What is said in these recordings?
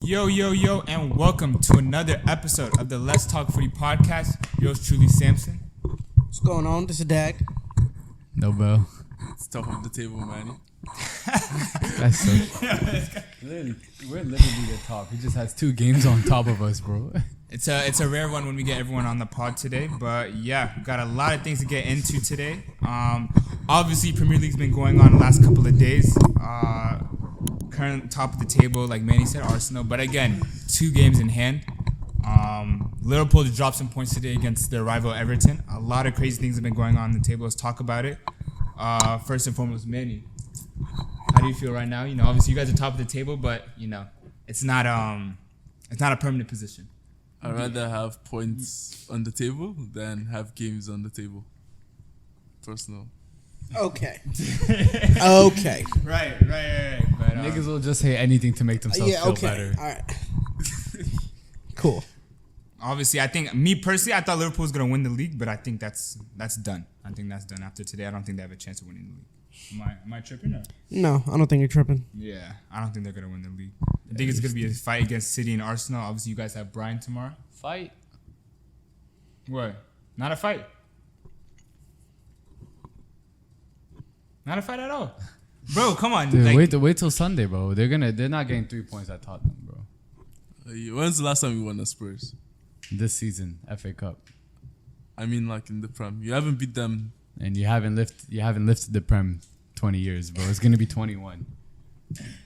Yo, and welcome to another episode of the Let's Talk Footy podcast. Yours truly, Samson. What's going on? This is Dag. No, bro. It's top of the table, Manny. That's so. We're literally the top. He just has 2 games on top of us, bro. It's a rare one when we get everyone on the pod today, but yeah, we've got a lot of things to get into today. Obviously, Premier League's been going on the last couple of days. Current top of the table, like Manny said, Arsenal. But again, 2 games in hand. Liverpool just dropped some points today against their rival Everton. A lot of crazy things have been going on the table. Let's talk about it. First and foremost, Manny, how do you feel right now? You know, obviously you guys are top of the table, but you know, it's not a permanent position. I'd rather have points on the table than have games on the table. Personal. Okay. Okay. Right. But, Niggas will just say anything to make themselves feel better. All right. Cool. Obviously, I think, me personally, I thought Liverpool was going to win the league, but I think that's done. I think that's done after today. I don't think they have a chance of winning the league. Am I tripping? Or? No, I don't think you're tripping. Yeah, I don't think they're going to win the league. I think it's going to be a fight against City and Arsenal. Obviously, you guys have Brian tomorrow. Fight? What? Not a fight. Not a fight at all. Bro, come on. Dude, wait till Sunday, bro. They're not getting 3 points at Tottenham, bro. When's the last time you won the Spurs? This season, FA Cup. I mean, like in the Prem. You haven't beat them. And you haven't lifted the Prem 20 years, bro. It's gonna be 21.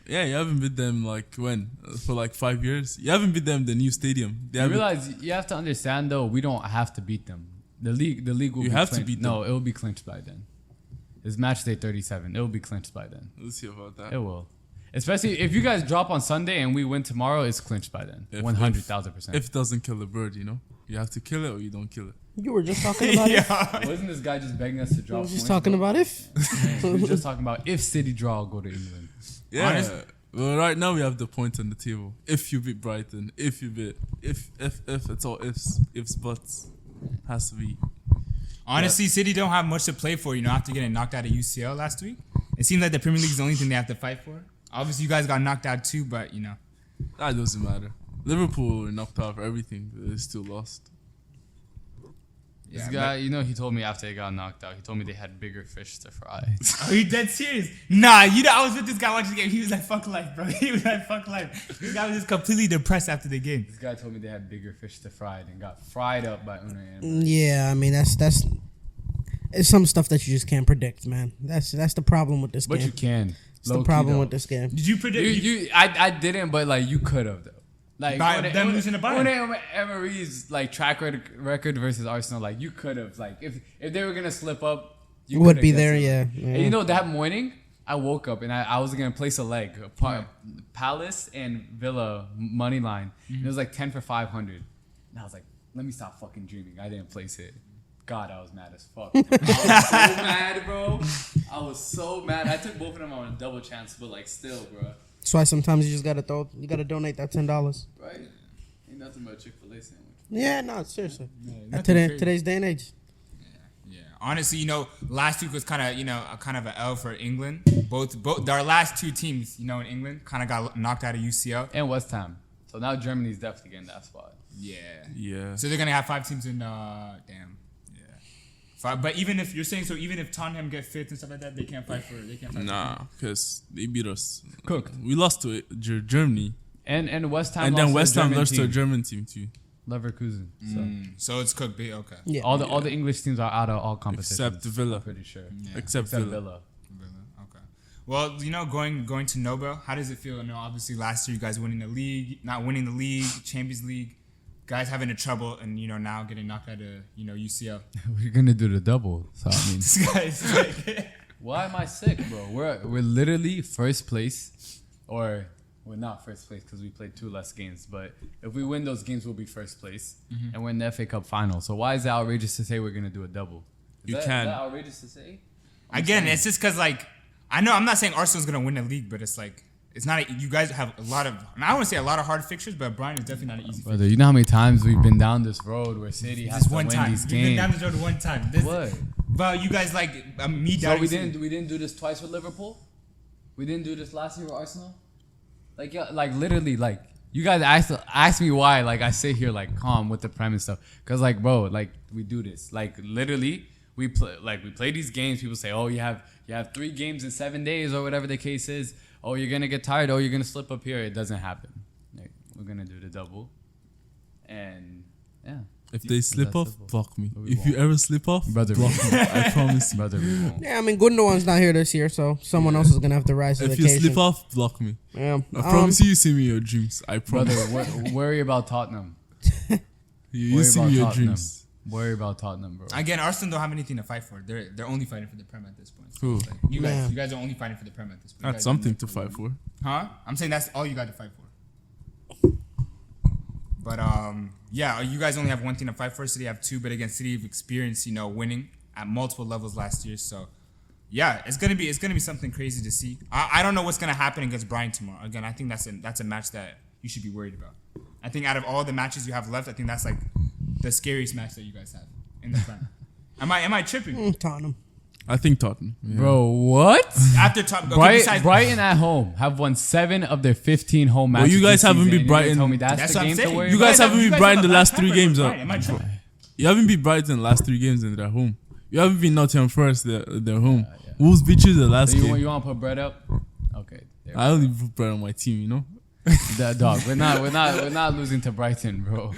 Yeah, you haven't beat them like when? For like 5 years? You haven't beat them the new stadium. You realize you have to understand though, we don't have to beat them. The league will be You have clinched. to beat them. No, it will be clinched by then. It's match day 37. It will be clinched by then. Let's see about that. It will. Especially if you guys drop on Sunday and we win tomorrow, it's clinched by then. 100,000%. If it doesn't kill the bird, you know? You have to kill it or you don't kill it. You were just talking about it. Wasn't this guy just begging us to drop? I was just talking about if. We were just talking about if City draw, go to England. Yeah. Honestly. Well, right now we have the points on the table. If you beat Brighton, if it's all ifs, buts. Has to be. Honestly, City don't have much to play for, you know, after getting knocked out of UCL last week. It seems like the Premier League is the only thing they have to fight for. Obviously, you guys got knocked out too, but, you know. That doesn't matter. Liverpool were knocked out for everything, but they still lost. This guy, you know, he told me after he got knocked out, he told me they had bigger fish to fry. Are you dead serious? Nah, you know, I was with this guy watching the game. He was like, fuck life, bro. He was like, fuck life. This guy was just completely depressed after the game. This guy told me they had bigger fish to fry and got fried up by Unai. Yeah, I mean that's it's some stuff that you just can't predict, man. That's the problem with this game. But you can. It's the problem with this game. Did you predict? I didn't, but like you could have though. Like By them losing the Bayern. Unai Emery's like track record versus Arsenal, like you could have like if they were gonna slip up, you would be there, yeah. And you know that morning I woke up and I was gonna place a leg, Palace and Villa money line. And it was like 10 for 500, and I was like, let me stop fucking dreaming. I didn't place it. God, I was mad as fuck. I was so mad, bro. I was so mad. I took both of them on a double chance, but like still, bro. That's why sometimes you just gotta donate that $10. Right? Ain't nothing but a Chick-fil-A sandwich. Yeah, no, seriously. Yeah, Today's day and age. Yeah. Honestly, you know, last week was kind of, you know, a kind of an L for England. Both our last 2 teams, you know, in England kind of got knocked out of UCL. And West Ham. So now Germany's definitely getting that spot. Yeah. So they're gonna have 5 teams in. Damn. But even if you're saying so, even if Tottenham get fifth and stuff like that, they can't fight for. Nah, because they beat us. Cooked. We lost to Germany. And West Ham. And then West Ham lost to a team. German team too. Leverkusen. So it's cooked. Okay. Yeah. All the English teams are out of all competitions. Except Villa. I'm pretty sure. Yeah. Except Villa. Okay. Well, you know, going to Nobel, how does it feel? You know, obviously last year you guys not winning the league, Champions League, guys having a trouble, and you know now getting knocked out of UCL. We're gonna do the double. So I mean, This guy's like, why am I sick, bro? We're literally first place, or we're not first place because we played 2 less games. But if we win those games, we'll be first place, and we're in the FA Cup final. So why is it outrageous to say we're gonna do a double? Is that outrageous to say? again, it's just because like I know I'm not saying Arsenal's gonna win the league, but it's like. It's not. You guys have a lot of. And I don't want to say a lot of hard fixtures, but Brian is definitely not an easy. Brother, you know how many times we've been down this road where City has to win these We've been down games. this road one time. What? But you guys like me. So we didn't do this twice with Liverpool. We didn't do this last year with Arsenal. Like literally, like You guys ask me why, like, I sit here, like, calm with the prem and stuff. Because, like, bro, like, we do this. Like, literally, we play these games. People say, oh, you have 3 games in 7 days or whatever the case is. Oh, you're going to get tired. Oh, you're going to slip up here. It doesn't happen. Like, we're going to do the double. And, yeah. If they slip off, simple. block me. We If won't. you ever slip off, Brother, block we me. I promise you. Brother, we won't. Yeah, I mean, Gundogan's not here this year, so someone else is gonna have to rise to the If you occasion. slip off, block me. Yeah. I promise you see me in your dreams. I Brother, promise. worry about Tottenham. You Worry see about me in your Tottenham. dreams. Worry about Tottenham, bro. Again, Arsenal don't have anything to fight for. They're only fighting for the Prem at this point. So Who? it's like, you Man. guys are only fighting for the Prem at this point. You That's guys something don't to fight for. Huh? I'm saying that's all you got to fight for. But yeah, you guys only have one thing to fight for. City have 2, but again, City have experienced, winning at multiple levels last year. So yeah, it's gonna be something crazy to see. I don't know what's gonna happen against Brighton tomorrow. Again, I think that's a match that you should be worried about. I think out of all the matches you have left, I think that's like the scariest match that you guys have in the Prem. Am I tripping? Tottenham. I think Tottenham. Yeah. Bro, what? After top, okay, besides, Brighton at home have won 7 of their 15 home matches. you guys this haven't season, beat and Brighton. Told me that's that's the what I'm game to saying. worry You about? guys haven't beat have Brighton a the bad last track 3 record games, with though. Brighton. Am I tripping? You haven't beat Brighton the last 3 games in their home. You haven't beat Nottingham Forest their home. Wolves beat you the last So game. you want to put bread up? Okay. There we I only put bread on my team, you know. go. Dog, we're not losing to Brighton, bro.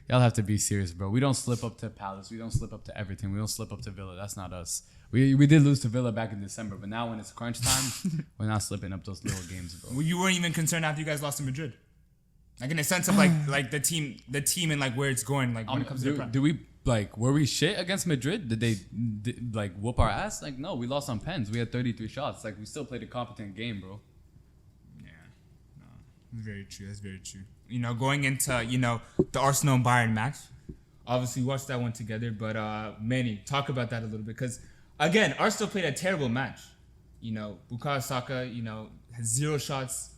Y'all have to be serious, bro. We don't slip up to Palace. We don't slip up to everything. We don't slip up to Villa. That's not us. We did lose to Villa back in December, but now when it's crunch time, we're not slipping up those little games, bro. Well, you weren't even concerned after you guys lost to Madrid. Like in the sense of like the team and like where it's going, like when it comes to the Prem. Do we were we shit against Madrid? Did they like whoop our ass? Like no, we lost on pens. We had 33 shots. Like we still played a competent game, bro. Yeah, no, very true. That's very true. Going into the Arsenal and Bayern match. Obviously, we watched that one together. But Manny, talk about that a little bit because again, Arsenal played a terrible match. Bukayo Saka, has 0 shots,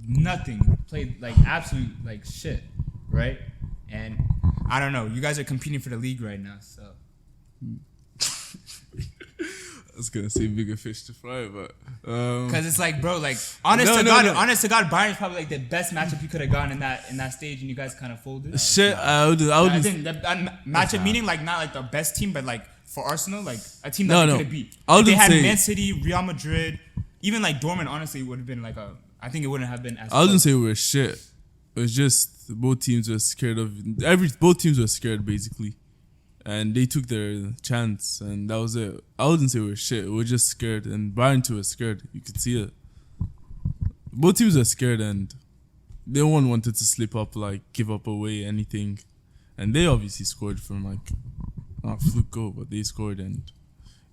nothing. Played like absolute like shit, right? And I don't know. You guys are competing for the league right now, so. I was gonna say bigger fish to fry, but Because it's like, bro, like honest to God, Bayern's probably like the best matchup you could have gotten in that stage, and you guys kind of folded. shit. I would. I think that matchup meaning like not like the best team, but like for Arsenal, like a team that they could have beat. I If they wouldn't had say- Man City, Real Madrid, even like Dortmund. Honestly, would have been like a. I think it wouldn't have been as. I wouldn't close. say we were shit. It was just both teams were scared of both teams were scared basically, and they took their chance, and that was it. I wouldn't say we were shit. We were just scared, and Bayern too was scared. You could see it. Both teams were scared, and no one wanted to slip up, like give up away anything, and they obviously scored from like not fluke goal, but they scored, and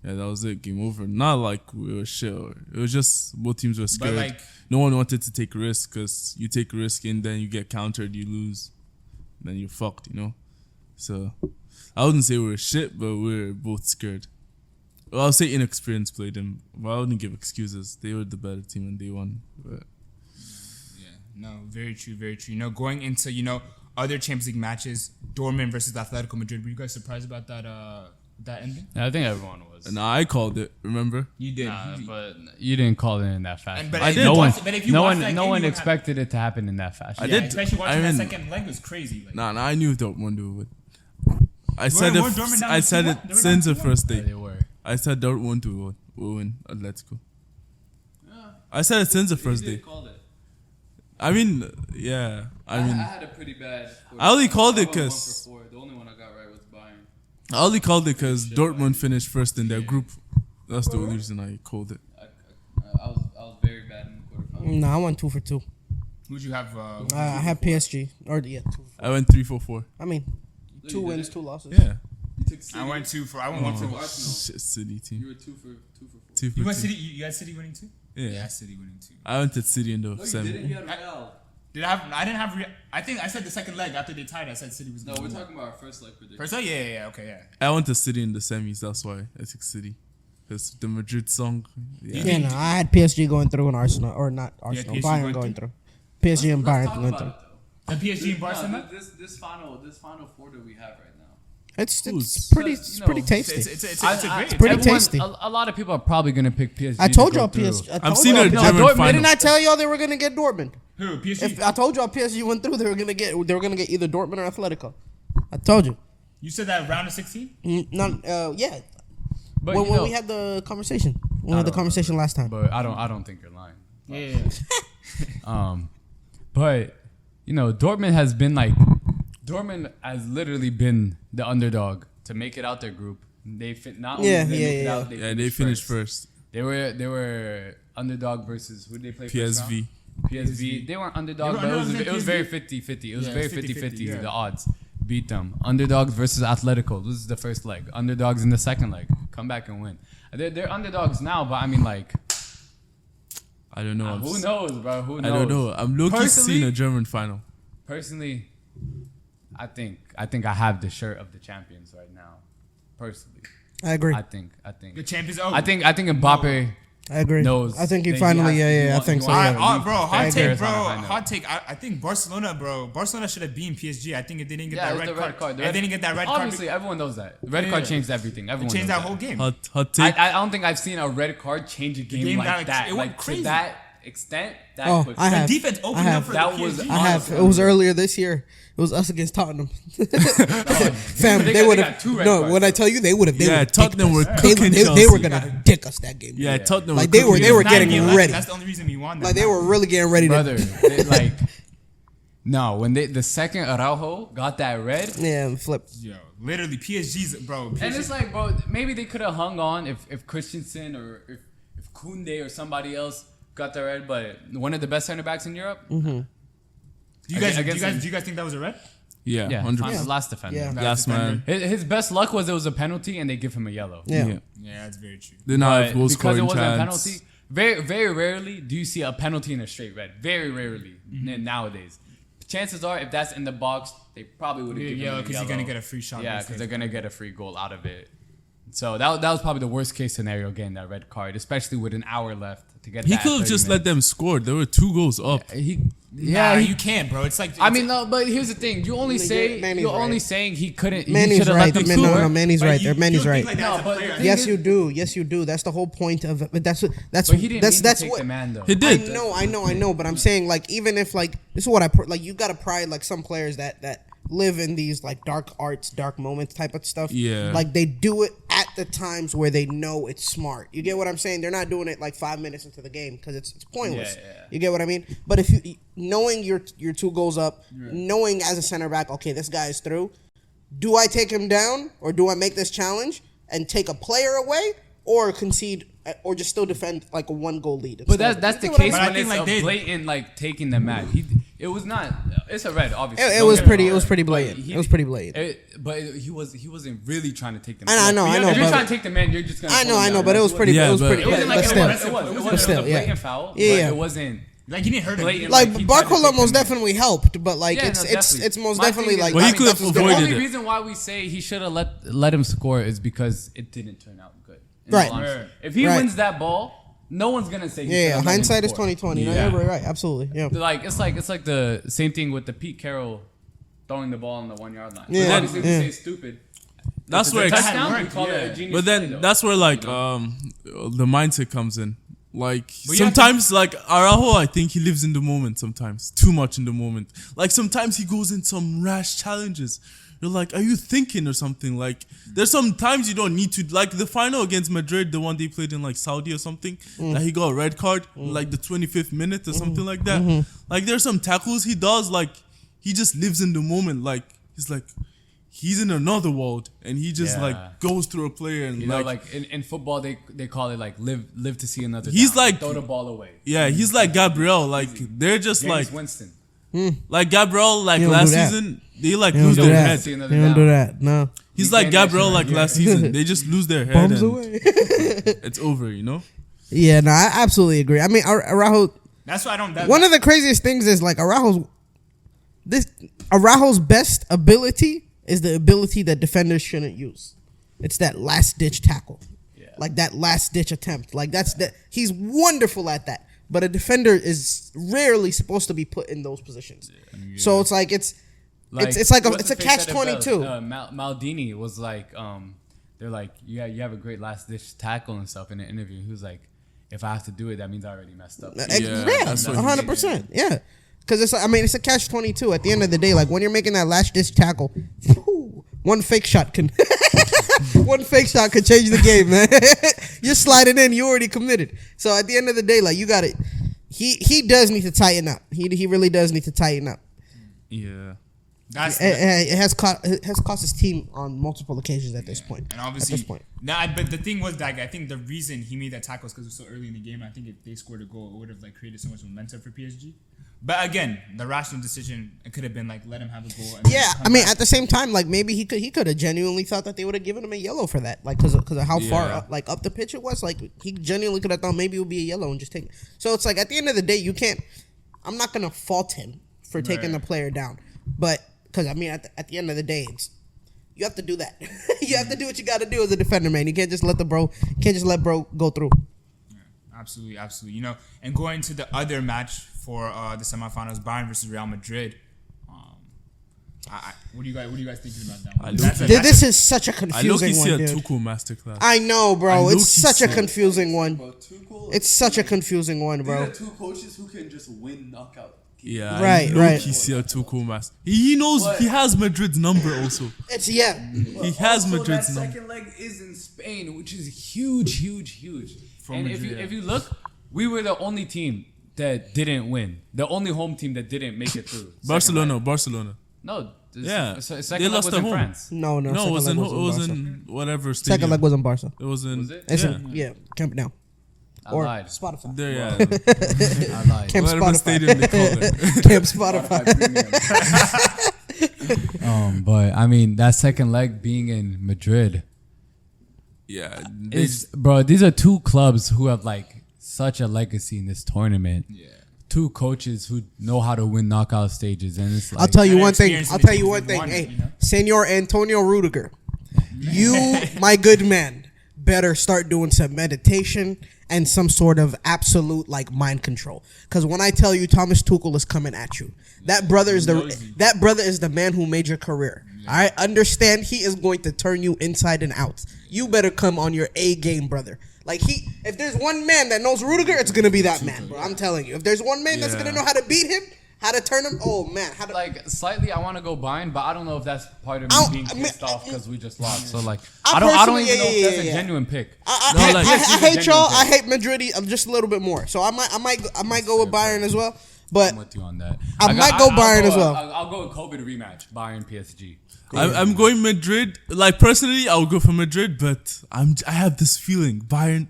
yeah, that was it. Game over. Not like we were shit. It was just both teams were scared. like- No one wanted to take risks because you take a risk and then you get countered, you lose, then you're fucked, So I wouldn't say we were shit, but we were both scared. Well, I'll say inexperienced played them. Well, I wouldn't give excuses. They were the better team and they won. But Yeah, no, very true, very true. Going into other Champions League matches, Dortmund versus Atletico Madrid. Were you guys surprised about that ending? I think everyone was. nah, I called it. Remember? You did, But you didn't call it in that fashion. But I if you did. watched- but if you no watched one, that no game, one you expected it to happen in that fashion. I Yeah, did. especially watching I that mean- second leg was crazy. Like, Nah, I knew Dortmund would. I said weren't Dortmund down I to said 2-1? it They were since down the 2-1? first Yeah, day. they were. I said Dortmund will win Atletico. I said it since the first day. I mean, yeah. I mean, had a pretty bad. I only called it because The only one I got right was Bayern. I only called it because Dortmund finished first in their group. That's the only reason I called it. I was very bad in the quarterfinals. No, I went 2 for 2. who'd you have? I had PSG or yeah. 2. I went 3-4-4. I mean, 2 wins, 2 losses. Yeah. You took City. I went one for. Shit, City team. You were 2 for 4. 2 for You went 2. City. You got City winning too. Yeah. City winning too. I went to City in the You semi. had Real. Did I have? I didn't have. I think I said the second leg after they tied. I said City was. No, gonna we're win. talking about our first leg prediction. First, yeah, okay, yeah. I went to City in the semis. That's why I took City. Because the Madrid song. Yeah. Yeah, no, I had PSG going through and Arsenal, or not Arsenal, PSG Bayern going going through. PSG and Bayern going through. The PSG and Barcelona. This final four that we have right now. It's Who's- pretty You know, pretty tasty. It's a great. pretty tasty. A lot of people are probably gonna pick PSG. I told to go y'all through. PSG. I I've told seen y'all a PSG. German Dortmund. final. Didn't I tell y'all they were gonna get Dortmund? Who? PSG? If I told y'all PSG went through, they were gonna get either Dortmund or Atletico. I told you. You said that round of 16? Yeah. But When we had the conversation, last time. But I don't think you're lying. Yeah. But Dortmund has literally been the underdog to make it out their group. They not only did they make it out, they finished first. They were underdog versus who did they play? PSV. PSV. They weren't underdog, They but were it was PSV? very 50-50. It was Yeah, very 50-50, 50-50, yeah. the odds. Beat them. Underdogs versus Atletico. This is the first leg. Underdogs in the second leg. Come back and win. They're underdogs now, but I mean, like, I don't know. who knows, bro? Who knows? I don't know. I'm looking Personally- seeing a German final. Personally, I think I have the shirt of the champions right now. Personally, I agree. I think The champions. Oh, I think Mbappe. I agree. knows I think he that finally. has- I he think so. wants- Yeah. bro, I hot agree. take, bro. I know. Hot take. I think Barcelona, bro. Barcelona should have beaten PSG. I think if they didn't get Yeah, it that was red the red card. If they didn't get that red card, Obviously, everyone knows that. Red Yeah. card changed everything. it Everyone changed knows that whole game. Hot take. I don't think I've seen a red card change a game, game like that. it went Like crazy. to that extent. That Oh, quick. I The have. defense I opened have. up for That the was PSG. I have. It was earlier this year. It was us against Tottenham. Fam, They they got- would they have. got two red No, cards, when I though. tell you, they would have. Yeah, Tottenham were They cooking were Chelsea. gonna dick us that game. Yeah, Tottenham Like, were they were- cooking they were us. getting Nine-game ready. That's the only reason we won. That Like they were really getting ready Brother, to. they, like, no, when the second Araujo got that red, Yeah, flip. Yo, literally PSG's, bro. and it's like, bro, maybe they could have hung on if Christensen or if Koundé or somebody else got the red, but one of the best center backs in Europe. Mm-hmm. Do you guys Against do you guys think that was a red? Yeah, Yeah, 100%. the last defender. Yeah. Last man. His best luck was it was a penalty and they give him a yellow. Yeah. Yeah, that's very true. They now But have goal because it scoring wasn't a chance. penalty, very very rarely do you see a penalty in a straight red. Very rarely Mm-hmm. nowadays. Chances are, if that's in the box, they probably would have given him Yeah, a because yellow. you're gonna get a free shot. Yeah, because they're gonna get a free goal out of it. So that was probably the worst case scenario, getting that red card, especially with an hour left to get. He that could have 30 just let minutes. them score. There were 2 goals up. Yeah, you can't, bro. It's like I mean, no, but here's the thing: you only say Manny's you're right. only saying he couldn't. He Manny's should have right. let them No, score. no, Manny's But right. you- Manny's you right. think like that No, as a but player. the thing Yes, is- you do. Yes, you do. That's the whole point of it. That's But he didn't that's mean that's to take what the man though. He did. I know. But I'm saying, like, even if, like, this is what like, you gotta pride, like, some players that live in these, like, dark arts, dark moments type of stuff. Yeah. Like, they do it at the times where they know it's smart. You get what I'm saying? They're not doing it like 5 minutes into the game because it's pointless. Yeah. You get what I mean? But if you knowing you're 2 goals up, knowing as a center back, okay, this guy is through. Do I take him down or do I make this challenge and take a player away or concede or just still defend like a 1-goal lead? But that's the You get what I case mean? But I when think, it's like, a they- blatant like taking the man. It was not. It's a red, obviously. It Don't was get me pretty. It wrong. was pretty But blatant. It was pretty blatant. But he wasn't really trying to take the I man. know, If but- you're trying to take the man, you're just gonna. I pull know, him I know, down. but it was pretty. Yeah, it was but- pretty. It wasn't But like still, it was but still, a blatant foul. Yeah, but yeah. It wasn't. Like he didn't hurt him. Blatant. like he tried to Barcola take most the man. definitely helped, but like Yeah, it's no, it's definitely. it's most My definitely thing is- like. Well, he I mean, could have that's The avoided only it. reason why we say he should have let him score is because it didn't turn out good. in Right. all honesty. Right. If he Right. wins that ball, no one's gonna say. He Yeah, should've let him hindsight is score. 2020. No, Yeah. you're right. Absolutely. Yeah. Like it's like the same thing with the Pete Carroll throwing the ball on the 1-yard line. Yeah, But obviously, yeah. we say stupid. That's If where it's a it's, touchdown, we worked, call it yeah. a genius but play, then though. that's where like the mindset comes in. Like But you have to- sometimes like Araujo, I think he lives in the moment sometimes. Too much in the moment. Like sometimes he goes in some rash challenges. You're like, are you thinking or something? Like there's some times you don't need to, like the final against Madrid, the one they played in like Saudi or something, that he got a red card like the 25th minute or something like that. Like there's some tackles he does, like he just lives in the moment. Like he's in another world and he just Yeah. like goes through a player and You know, like, like in football, they call it like live to see another. He's down. like- throw the ball away. yeah, he's like Gabriel. Like they're just James like Winston. Gabriel. Like You don't last do that. season, they like You don't lose do their that. head. See You another don't down. do that. No. He's You like can't Gabriel. actually- Like yeah. last season, they just lose their head Bums and away. it's over. You know. Yeah. No. I absolutely agree. I mean, Araujo. That's why I don't. One of the craziest things is like Araujo's best ability is the ability that defenders shouldn't use. It's that last ditch tackle, like that last ditch attempt. Like that's that he's wonderful at that. But a defender is rarely supposed to be put in those positions. So it's like it's like what's it's a his face catch said it 22. best? Maldini was like, they're like, yeah, you have a great last ditch tackle and stuff in the interview. He was like, if I have to do it, that means I already messed up. Yeah, that's what he 100%. Yeah. Because it's a catch-22. At the end of the day, like when you're making that last ditch tackle, one fake shot can change the game, man. You're sliding in, you already committed. So at the end of the day, like you got it. He does need to tighten up. He really does need to tighten up. Yeah. It has cost his team on multiple occasions at this point. And obviously, at this point. But the thing was that I think the reason he made that tackle is because it was so early in the game. I think if they scored a goal, it would have like created so much momentum for PSG. But again, the rational decision, it could have been like let him have a goal. And Yeah, I mean, at the same time, like maybe he could have genuinely thought that they would have given him a yellow for that, like because of how far up the pitch it was. Like he genuinely could have thought maybe it would be a yellow and just take it. So it's like at the end of the day, you can't. I'm not gonna fault him for taking the player down, but because I mean, at the end of the day, you have to do that. You have to do what you got to do as a defender, man. You can't just let bro go through. Absolutely. You know, and going to the other match for the semifinals, Bayern versus Real Madrid. What are you guys thinking about that one? This is such a confusing see one, a dude. Tuchel masterclass. I know, bro. It's such a see it. confusing one. Bro, Tuchel, It's such a confusing one, these bro. are two coaches who can just win knockout. Yeah, Right. He see a Tuchel master. He knows But- he has Madrid's number also. It's He has Also, Madrid's that number. second leg is in Spain, which is huge. And if you look, we were the only team that didn't win. The only home team that didn't make it through. Barcelona. No. Yeah. Second They leg lost was at in home. France. No, No, it was Barca. in whatever stadium. Second leg was in Barca. It was in. Was it? It's Yeah. Camp Nou I or lied. Spotify. There, yeah. I lied. Camp Whatever Spotify. stadium they call it. Camp Spotify. But I mean, that second leg being in Madrid Yeah. these are two clubs who have like such a legacy in this tournament. Yeah. Two coaches who know how to win knockout stages, and it's like, I'll tell you better one thing. experience I'll than tell you if one we thing. won Hey, it, you know? Senor Antonio Rudiger, you, my good man, better start doing some meditation and some sort of absolute like mind control. Because when I tell you Thomas Tuchel is coming at you, that brother is the man who made your career. I understand he is going to turn you inside and out. You better come on your A game, brother. Like if there's one man that knows Rudiger, it's gonna be that man, bro. I'm telling you. If there's one man that's gonna know how to beat him, how to turn him, oh man, how to like slightly. I want to go Bayern, but I don't know if that's part of me being pissed off because we just lost. So like, I don't even know if that's a genuine pick. I hate y'all. I hate Madrid just a little bit more. So I might go with Bayern as well. But I'm with you on that. I might go Bayern as well. I'll go with COVID rematch, Bayern PSG. I'm going Madrid. Like personally, I'll go for Madrid, but I have this feeling Bayern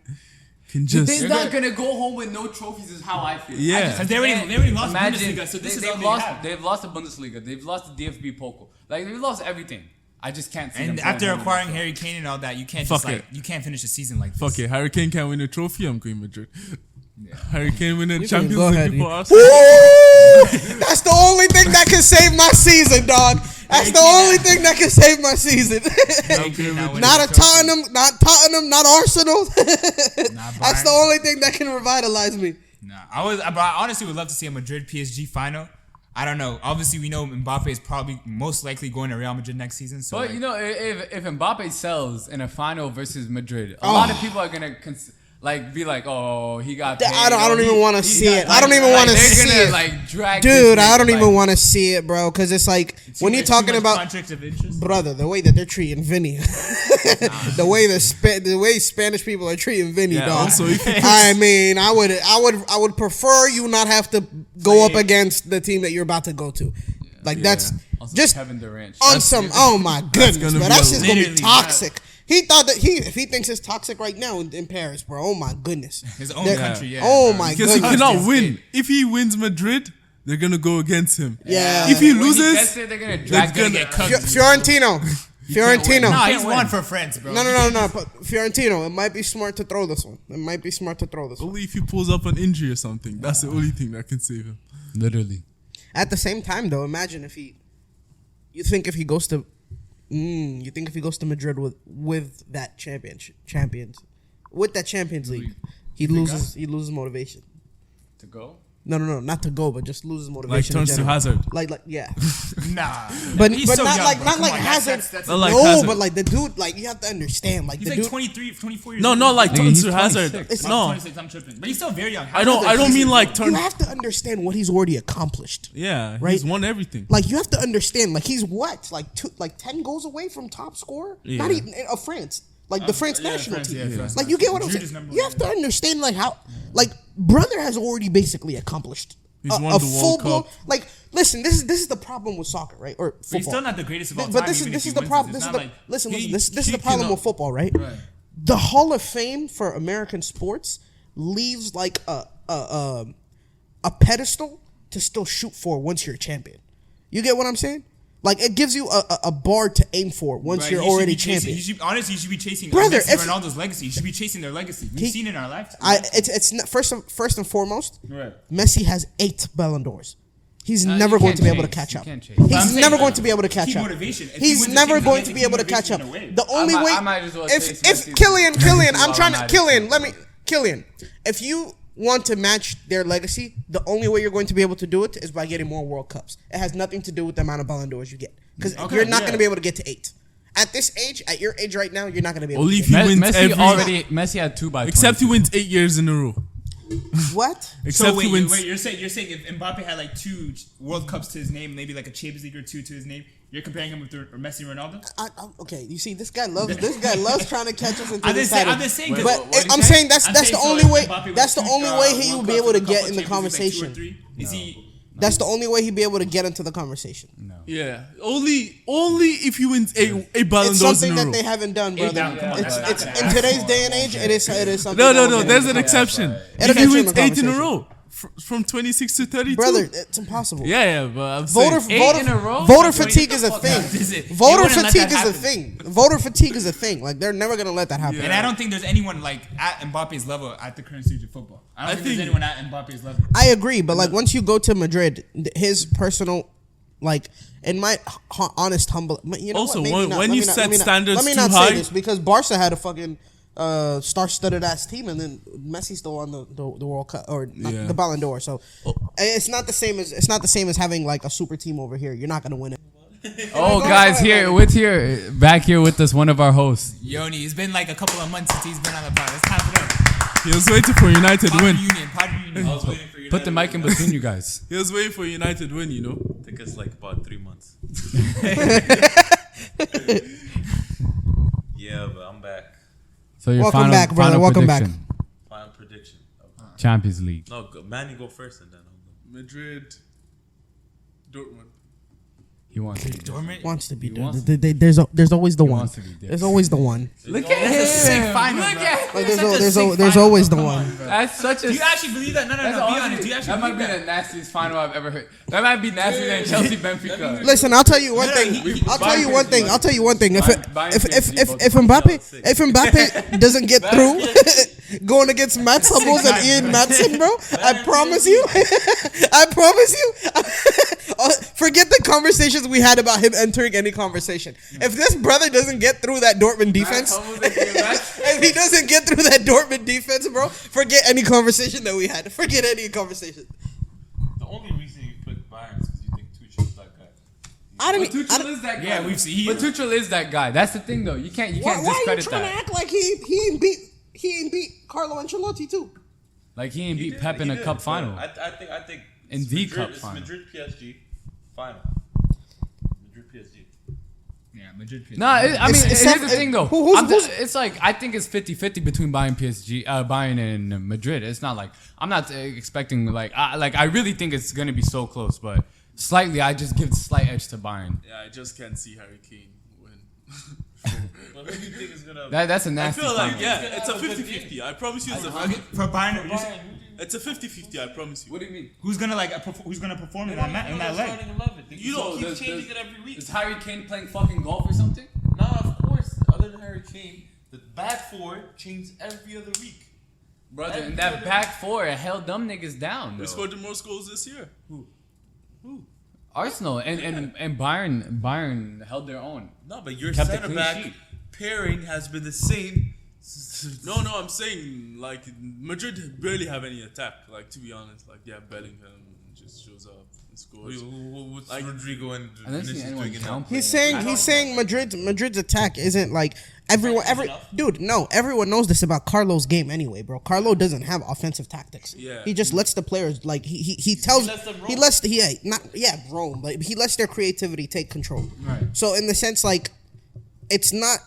can just. They're not gonna go home with no trophies. Is how I feel. Yeah. I just They already can't lost imagine- Bundesliga, so this is they've all they lost. have. They've lost the Bundesliga. They've lost the DFB Pokal. Like they've lost everything. I just can't see And them after going home acquiring with Harry Kane and all that, you can't Fuck just it. you can't finish a season like this. Fuck it, Harry Kane can't win a trophy. I'm going Madrid. Harry Kane win a can Champions go League ahead. before Arsenal. Woo! That's the only thing that can save my season, dog. That's the only thing that can save my season. Harry Kane not winning Not a a trophy. Tottenham, not Arsenal. That's the Bayern. only thing that can revitalize me. Nah, but I honestly would love to see a Madrid PSG final. I don't know. Obviously, we know Mbappe is probably most likely going to Real Madrid next season. So, But like, you know, if Mbappe sells in a final versus Madrid, a lot of people are gonna be like, oh, he got. Paid, I don't even want to he see got- it. I don't even want to they're see gonna it. like drag. Dude, this I don't nigga, even like- want to see it, bro, because it's like when you're Too much talking about conflict of interest. brother, the way that they're treating Vinny, the way Spanish people are treating Vinny, Yeah, dog. also, if you- I mean, I would prefer you not have to go up against the team that you're about to go to. Like that's Also, just Kevin Durant. on some. Oh my goodness, gonna bro, be that's a- just gonna be literally, toxic. He thought that if he thinks it's toxic right now in Paris, bro. Oh my goodness, His own They're- country, yeah. Oh bro. my Because he goodness. cannot win. If he wins Madrid, they're gonna go against him. Yeah. If he When he loses, gets there, they're gonna drag gonna him. get cooked. Fiorentino. Fiorentino. Nah, can't he's win. won for France, bro. No. But Fiorentino, it might be smart to throw this one. only if he pulls up an injury or something. That's the only thing that can save him. Literally. At the same time, though, imagine if you think if he goes to Madrid with that Champions League, he loses motivation. To go? No, not to go, but just loses Like motivation. in turns to general. Hazard. Like yeah, Nah, but he's but so not young, like bro. not Come like on, Hazard. that's Not like no, Hazard. but like the dude, like you have to understand, like he's the like dude. 23, 24 years No, old. not like Nigga, turns he's to Hazard. 26. It's No, 26, I'm tripping. But he's still very young. I don't mean like You turn. have to understand what he's already accomplished. Yeah, Right? he's won everything. Like you have to understand, like he's what, like 10 goals away from top scorer, Yeah. not even of France, like the France yeah, national France, team. yeah, France. Like you get what I'm Jude is saying. number You one, have to understand, like how, like brother has already basically accomplished He's a won the World full-blown. Cup. Like listen, this is the problem with soccer, right? Or But he's football. still not the greatest of all time. But this even is if he the wins problem. it. This It's is not the like- listen. he- This is he the problem cannot- with football, right? Right. The Hall of Fame for American sports leaves like a pedestal to still shoot for once you're a champion. You get what I'm saying? Like it gives you a bar to aim for once Right, you're he should already be chasing- champion. Honestly, he should be chasing Brother, Messi if- Ronaldo's legacy. He should be chasing their legacy. We've seen it in our lifetime. It's not, first and foremost. Right. Messi has 8 Ballon d'Ors. He's you never going can't to be able to chase. catch You up. can't chase. But I'm He's saying, never like, going to be able to catch keep up. motivation. If he He's wins the never Champions going League, to he be can able to keep catch up. motivation in a way. The only way, I might as well chase if Messi Killian, I'm while trying I'm to at it. Killian. If you want to match their legacy, the only way you're going to be able to do it is by getting more World Cups. It has nothing to do with the amount of Ballon d'Ors you get, because Okay, you're not yeah. going to be able to get to 8. At this age, at your age right now, you're not going to be able Only to if get he wins Messi had 2 by except he 22. wins 8 years in a row. What? So Except he wins. wait, you're saying if Mbappe had like 2 World Cups to his name, maybe like a Champions League or 2 to his name, you're comparing him with Messi and Ronaldo? Okay, you see, this guy loves trying to catch us into I'm this just saying- side. I'm just saying, But what are you I'm saying? saying that's I'm the saying, so only if way. Mbappe That's the wins only two, way he World will be Cups able to and a get couple in the Champions League, like 2 or conversation. 3, is he? That's the only way he'd be able to get into the conversation. Yeah, only if he wins eight Ballon It's d'Ors something in a that row. they haven't done, brother. down, come on, It's that's in not gonna today's happen. day and age. It is something. No, that will get there's into an the exception. It'll If get he you in wins the 8 in a conversation. row, from 26 to 32. Brother, it's impossible. Yeah, but I'm Voter, saying. Eight in a row? voter Get fatigue the is a fuck thing. out. Is it- Voter they wouldn't let fatigue that is a happen. thing. Voter fatigue is a thing. Like they're never gonna let that happen. And I don't think there's anyone like at Mbappe's level at the current stage of football. I don't think there's think- anyone at Mbappe's level. I agree, but like once you go to Madrid, his personal, like in my honest humble, you know Also, what? Maybe not. when Let you me not- set let me not- standards let me too not high- say this because Barca had a fucking star-studded ass team, and then Messi's still on the World Cup or not, Yeah. the Ballon d'Or. So it's not the same as having like a super team over here. You're not gonna win it. Oh, guys, back here with us, one of our hosts. Yoni, it's been like a couple of months since he's been on the pod. Let's clap it up. He was waiting for United Pod win. reunion, pod reunion. I was waiting for you. Put the mic in between you guys. He was waiting for United win. Took us like about 3 months. Yeah, but I'm back. So your Welcome final, back, brother. final Welcome back. prediction. Final prediction. Champions League. No, Manny go first and then I'll go. Madrid, Dortmund. He wants to be Dortmund? Wants to be He done. wants There's always the He one. wants to be different. There's always the one. Look at That's a sick him. final, Look bro. at Like That's such a there's sick there's final, always the come one. on, bro. That's such a. Do you actually believe that? No, That's be honestly- honest. Do you actually that might believe be that? the nastiest final I've ever heard. That might be nastier than Chelsea Benfica. Listen, I'll tell you one No, thing. he- I'll tell you one thing. I'll tell you one thing. If Bayern if PSG if Mbappe doesn't get through going against Mats Hummels and Ian Matson, bro, I promise you, forget the conversations we had about him entering any conversation. If this brother doesn't get through that Dortmund defense, if he doesn't get through that Dortmund defense, bro, forget any conversation that we had. Forget any conversation. The only reason you picked Bayern is because you think Tuchel's that guy. I But didn't. Tuchel is that guy. Yeah, we've seen- But Tuchel is that guy. That's the thing, though. You can't Why are you discredit trying to that. act like he ain't beat Carlo Ancelotti too? Like he ain't beat Pep in a cup final. I think In it's the Madrid, cup it's final. Madrid PSG final. Madrid PSG. Yeah, Madrid. No, I mean, It's- here's it's- the thing, though. who's- It's like I think it's 50-50 between Bayern and Madrid. It's not like I'm not expecting like I really think it's gonna be so close, but slightly I just give the slight edge to Bayern. Yeah, I just can't see Harry Kane win. But who do you think is gonna? That's a I nasty. feel like, final. yeah, it's a 50-50. I promise you it's a 50. For Bayern, It's a 50-50, I promise you. What do you mean? who's gonna perform in that leg? You don't keep changing it every week. Is Harry Kane playing fucking golf or something? Nah, of course. Other than Harry Kane, the back four change every other week. Brother, and that back four held them niggas down. We Though. scored the most goals this year. Who? Arsenal and Bayern held their own. No, but your Kept a center clean back sheet. pairing has been the same No, I'm saying like Madrid barely have any attack. Like to be honest, like Bellingham just shows up and scores. What's Like, Rodrigo and I didn't see Vinicius anyone doing in downplay that? He's saying Madrid's attack isn't like everyone. enough. Dude, no, everyone knows this about Carlo's game anyway, bro. Carlo doesn't have offensive tactics. Yeah. He just lets the players like he tells lets them roam. he lets roam, but he lets their creativity take control. Right. So in the sense like, it's not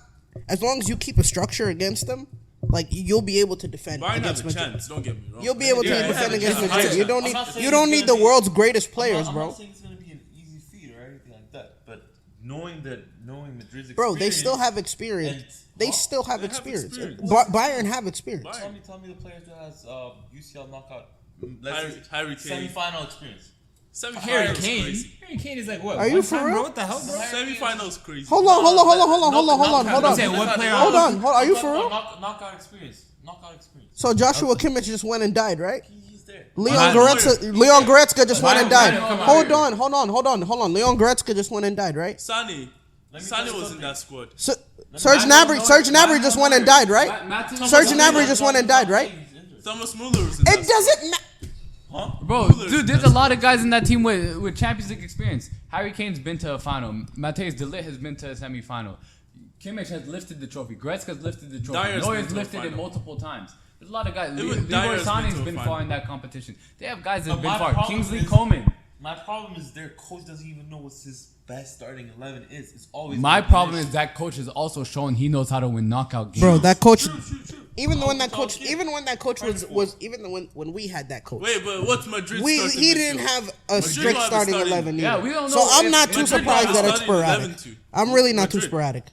as long as you keep a structure against them, like you'll be able to defend Bayern against has a Madrid. chance. Don't get me wrong. You'll be able to Yeah, defend yeah, against yeah, Madrid. yeah. You don't I'm not need saying you don't it's need gonna the be- world's greatest I'm players, not bro. saying it's gonna be an easy feat or anything like that, but knowing Madrid's experience, Bro, they still have experience. and- They Huh? still have They have experience. experience. Bayern have experience. Bayern. Tell me the players that has UCL knockout. Harry Kane. Semi-final experience. Harry Semi-finals Kane. crazy. Harry Kane is like what? Are you one for time, real? bro? What the hell, bro? Semi-finals crazy. Hold on. I'm saying, what player- Hold on. Are you for real? Knockout experience. So Joshua Kimmich just went and died, right? He's there. Leon Goretzka just went and died. Hold on. Leon Goretzka just went and died, right? Sane tell was you in something. that squad. Serge Gnabry just went and died, right? Serge Gnabry just went and died, right? Thomas Muller was in that It doesn't matter. Bro, dude, there's a lot of guys in that team with Champions League experience. Harry Kane's been to a final. Matthijs de Ligt has been to a semi-final. Kimmich has lifted the trophy. Goretzka's lifted the trophy. Dyer's been Neuer's to a lifted it final. multiple times. There's a lot of guys. Even Leroy Dyer's been Sané's to a been final. far in that competition. They have guys that have But been my far. problem Kingsley is- Coman. My problem is their coach doesn't even know what his best starting 11 is. It's always My gonna be problem is Vinicius. that coach has also shown he knows how to win knockout games. Bro, that coach. True. Even when that I'll coach, give- even when that coach was when we had that coach, Wait, but what's Madrid? he didn't have a strict don't have a starting starting- 11 Yeah, either. we don't So know I'm if not too Madrid surprised has that it's starting 11 sporadic. too. I'm really not too Madrid. sporadic.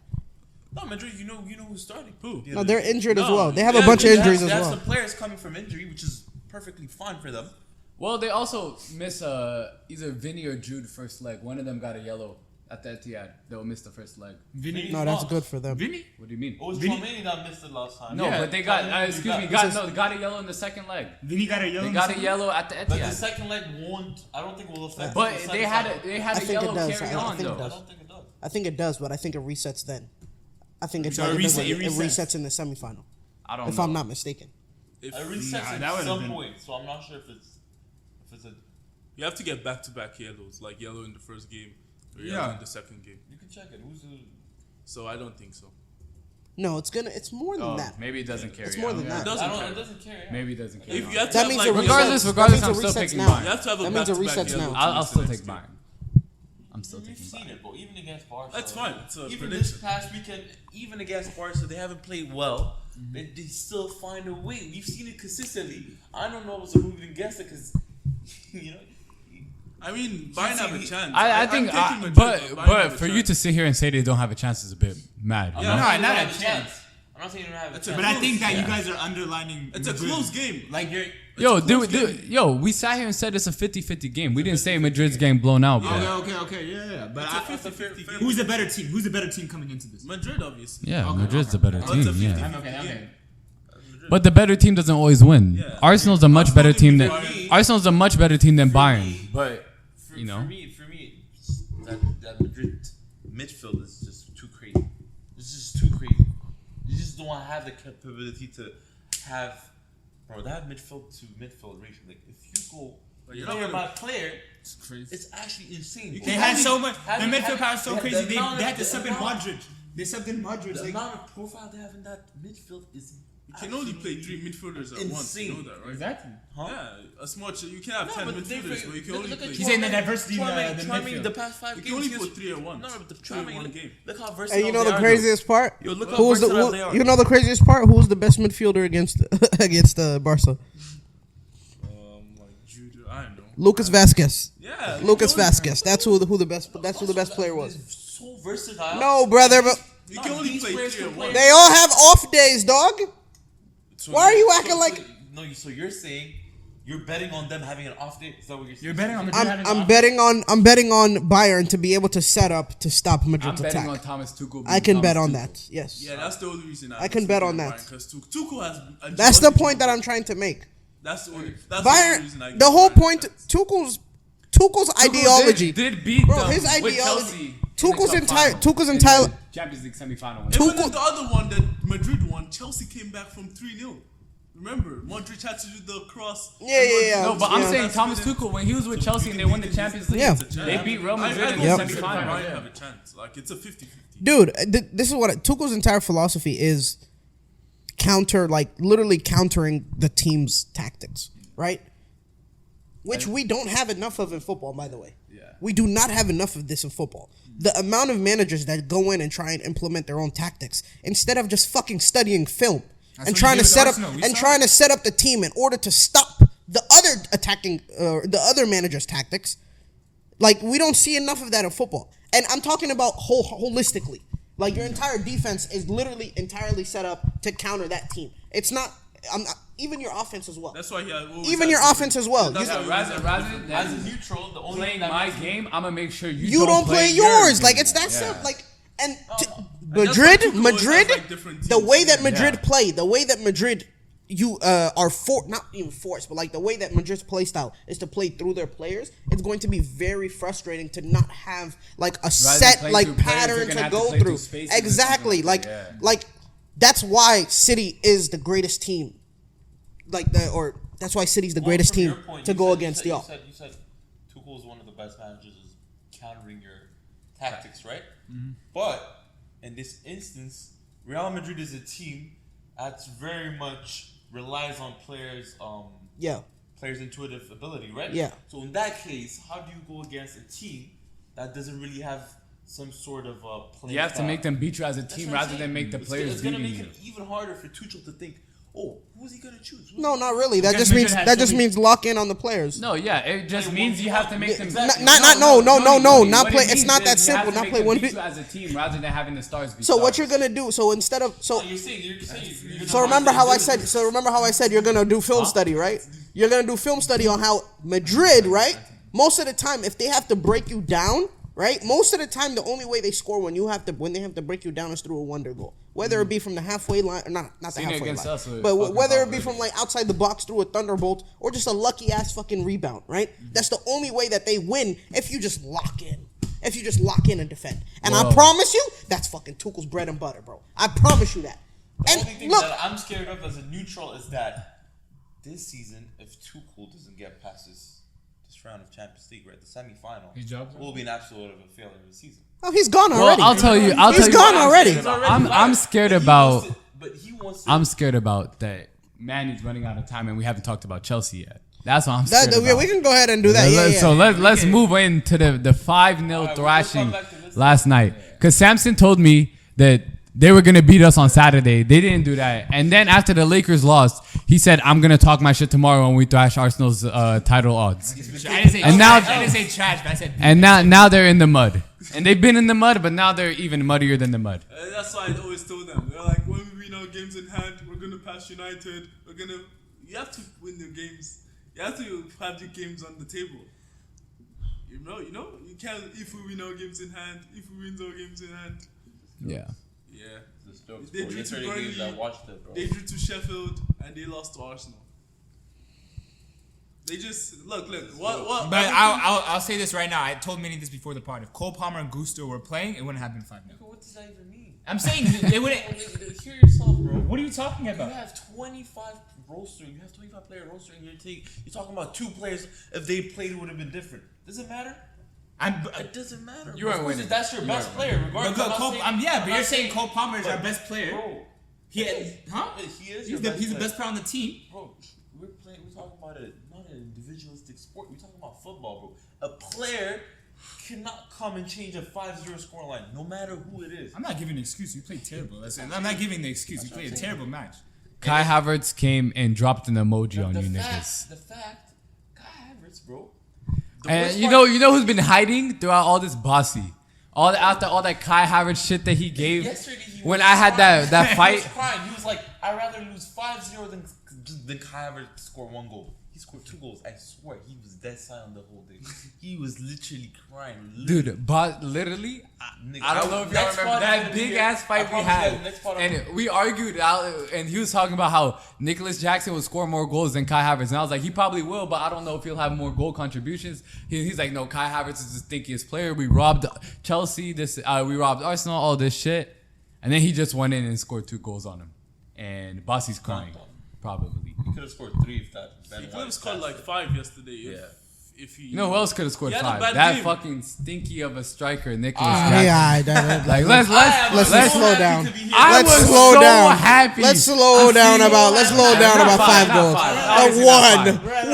No, Madrid, you know who's starting. Who? No, they're injured as No, well. They have a yeah, bunch of they injuries They as have well. some players coming from injury, which is perfectly fine for them. Well, they also miss either Vinny or Jude first leg. One of them got a yellow at the Etihad. They'll miss the first leg. Vinny? No, that's good for them. Vinny? What do you mean? It was Vinny- Chouameni that missed it last time. No, Yeah, but they got got a yellow in the second leg. Vinny got a yellow. They in got the a second- yellow at the But the Etihad. second leg won't. I don't think will affect. But the they semifinal. had I a think it yellow does. carry I on think it though. I does. don't think it does. I think it does, but I think it resets then. I think it So it resets. in the semifinal, I don't if know. I'm not mistaken. It resets at that would've some been- point, so I'm not sure if it's a. You have to get back-to-back yellows, like yellow in the first game or Yeah. yellow in the second game. You can check it. Who's the? So I don't think so. No, it's more than Oh, that. maybe it doesn't carry. It's more on. than Yeah. that. It doesn't I don't. count. It doesn't carry. Yeah. Maybe it doesn't carry. If on. you have to That have means like it resets. Regardless, That regardless, means it I'm still resets picking now. Bayern. You have to have a That means it back-to-back resets yellow. now. I'll to still miss the take next Bayern. I'm still We've taking seen Bayern. it, bro. Even against Barca. That's fine. It's a Even prediction. this past weekend, even against Barca, they haven't played well. They still find a way. We've seen it consistently. I don't know what's a moving against it because, you know. I mean, Bayern have a chance. I think, I'm taking Madrid, but Bayern have but a for you chance. to sit here and say they don't have a chance is a bit mad. You Yeah, know? No, saying not they a don't have chance. I'm not saying you don't have a It's a chance. But I think that Yeah. you guys are underlining. It's a Madrid. close game. Like you're. Yo, a close game. we sat here and said it's a 50-50 game. We didn't say Madrid's getting blown out, bro. Okay, yeah. But It's a I, 50-50 game. who's the better team? Who's the better team coming into this? Madrid, obviously. Yeah, Okay, Madrid's okay. the better It's a team. 50-50 Yeah, game. but the better team doesn't always win. Yeah. Arsenal's a much better team than Bayern. Arsenal's a much better team than For Bayern. me- But For, you know. for me, that Madrid midfield is just too crazy. It's just too crazy. You just don't have the capability to have, bro. That midfield to midfield ratio. Like if you go But you're not player gonna- by player, It's crazy. it's actually insane. They had so much. The having- midfield power is so having- crazy. the They amount had of- to sub in the amount- Modric. They subbed in Modric. The Like, amount of profile they have in that midfield is. You can only play 3 midfielders at once. You know Insane. that, right? exactly. Huh? Yeah, as much. You can have No, 10 but they midfielders, but you can only play. He's saying the diversity in the Chouameni, midfield. the past 5 You games. can only he put has- 3 at once. No, but the 3 in Chouameni, one game. look how versatile. And you know they the are, craziest part? Yo, look how Who was versatile they the are. you know the craziest part? Who was the best midfielder against against Barca? Like Jude, I don't know. Lucas Vasquez. Yeah, Lucas you can only- Vasquez. That's who the best player was. He's so versatile. No, brother, but You can only These play players 3 can at play- once. they all have off days, dog. So Why are you acting like No, so you're saying you're betting on them having an off day? Is that what you're saying? You're betting on Madrid having I'm an betting on Bayern to be able to set up to stop I'm Madrid's betting attack. on Thomas Tuchel. I can being bet Thomas on Tuchel. that. Yes. Yeah, that's the only reason I can bet on that. Because Tuchel has. That's the point that I'm trying to make. That's the only. That's the only reason I Bayern. give The whole Bayern a point. chance. Tuchel's Tuchel ideology. did beat Bro, them his with ideology. Chelsea in Tuchel's the cup entire final. Tuchel's In entire the Champions League semifinal. Even in the other one that Madrid won, Chelsea came back from 3-0. Remember, Modric had to do the cross. Yeah. No, but I'm Yeah. saying Thomas Tuchel, when he was with Chelsea and they won the Champions League, Yeah. they beat Real Madrid in the Yep. semifinal. Bayern have a chance. Like, it's a 50-50. Dude, this is what Tuchel's entire philosophy is: literally countering the team's tactics, right? Which we don't have enough of in football, by the way. Yeah. We do not have enough of this in football. The amount of managers that go in and try and implement their own tactics instead of just fucking studying film That's and what trying he to did with set Arsenal. We up and saw trying it. to set up the team in order to stop the other the other manager's tactics. Like, we don't see enough of that in football. And I'm talking about holistically. Like, your entire defense is literally entirely set up to counter that team. It's not, even your offense as well. That's why he always Even has your to offense play. as well. That's You- why Rather than As a neutral, the only playing thing that my makes me- game, I'm gonna make sure you don't play yours. Like, it's that Yeah. simple. Like, and that's why Tuchel always has, like, different the teams. way that Madrid Yeah. play, the way that Madrid are not even forced, but like the way that Madrid's play style is to play through their players, it's going to be very frustrating to not have like a set play like through players, pattern you're gonna to have to go play through. through spaces or Exactly. something Like like that. like that's why City is the greatest team. That's why City's the greatest from team your point, to you go said- against you y'all. said, you said Tuchel is one of the best managers is countering your tactics, right? But in this instance, Real Madrid is a team that's very much relies on players' Yeah. players' intuitive ability, right? Yeah. So in that case, how do you go against a team that doesn't really have some sort of play? You have to style? make them beat you as a That's team what I'm rather saying. than make the It's players gonna beating make you. it even harder for Tuchel to think, oh, who's he gonna choose? No, not really. That Because just means Madrid has so many- lock in on the players. No, yeah, it just means you have to make them. Exactly. Not What it play. It's means not is that you simple. have to Not make play them one. beat you as a team rather than having the stars be So what stars. you're gonna do? So instead of so You're saying you're gonna So remember how I said. So remember how I said you're gonna do film study, right? You're gonna do film study on how Madrid, right? Most of the time, if they have to break you down, right? Most of the time, the only way they score when they have to break you down is through a wonder goal, whether it be from the halfway line, or not the Seen it halfway against line, us with but fucking whether it be Valverde. from like outside the box through a thunderbolt or just a lucky ass fucking rebound, right? That's the only way that they win if you just lock in. If you just lock in and defend, and I Whoa. promise you, that's fucking Tuchel's bread and butter, bro. I promise you that. The only And thing look, that I'm scared of as a neutral is that this season, if Tuchel doesn't get past this round of Champions League, right, the semi-final, His job's will be an absolute of a failure of the season. oh, he's gone Well, already. I'll tell you. He's gone what I'm already. scared about. I'm scared But he about. wants to- But he wants to. I'm scared about that. Manny's running out of time, and we haven't talked about Chelsea yet. That's what I'm That, scared yeah, about. we can go ahead and do that. Yeah, yeah. So let's move into the 5-0 Alright, we'll thrashing come back to this. last night. Because Samson told me that they were gonna beat us on Saturday. They didn't do that. And then after the Lakers lost, he said, "I'm gonna talk my shit tomorrow when we thrash Arsenal's title odds." I didn't say And trash. now- I didn't say trash, but I said. And now they're in the mud. And they've been in the mud, but now they're even muddier than the mud. That's why I always told them. They're like, when we win our games in hand, we're gonna pass United. You have to win your games. You have to have your games on the table. You can't. If we win our games in hand, if we win our games in hand, Yeah. yeah. This jokes, They bro. drew to Yesterday games, Burnley. I watched it, bro. They drew to Sheffield and they lost to Arsenal. They just look. What? But I'll say this right now. I told Minnie this before the pod. If Cole Palmer and Gusto were playing, it wouldn't have been 5-0. What does that even mean? I'm saying they wouldn't. Hear yourself, bro. What are you talking You about? have 25 roster. You have 25 player roster, and you're talking about 2 players. If they played, it would have been different. Does it matter? It doesn't matter. You weren't Of course, winning. That's your best player, But regardless. I'm not saying- I'm you're not saying Cole Palmer is our best player. Bro, He he is. Your he's the player. best player on the team. Bro, we're talking about not an individualistic sport. We're talking about football, bro. A player cannot come and change a 5-0 scoreline, no matter who it is. I'm not giving an excuse. You played terrible. I'm not giving the excuse. You played a terrible match. Kai Havertz came and dropped an emoji on you fact, niggas. the fact, Kai Havertz, bro. And you know who's been hiding throughout all this bossy. After all that Kai Havertz shit that he gave. Yesterday, he When was I had crying. that He was fight. crying. He was like, I'd rather lose 5-0 than Kai Havertz score 1 goal. He scored 2 goals. I swear, he was dead silent the whole day. He was literally crying. Dude, but literally, Nigga, I don't know if y'all next remember pod that I'm gonna big do- ass I fight we promise you had. guys, next pod I'm And we argued out, and he was talking about how Nicholas Jackson would score more goals than Kai Havertz. And I was like, he probably will, but I don't know if he'll have more goal contributions. He's like, no, Kai Havertz is the stinkiest player. We robbed Chelsea, we robbed Arsenal, all this shit. And then he just went in and scored 2 goals on him. And Bossy's crying, probably. He could have scored 3 if that. He could have scored like 5 yesterday. If he. You know who else could have scored He had a 5? bad That game. fucking stinky of a striker, Nicholas Jackson. Yeah, Like let's slow down. I Let's was slow so down. happy. Let's slow down about 5 goals.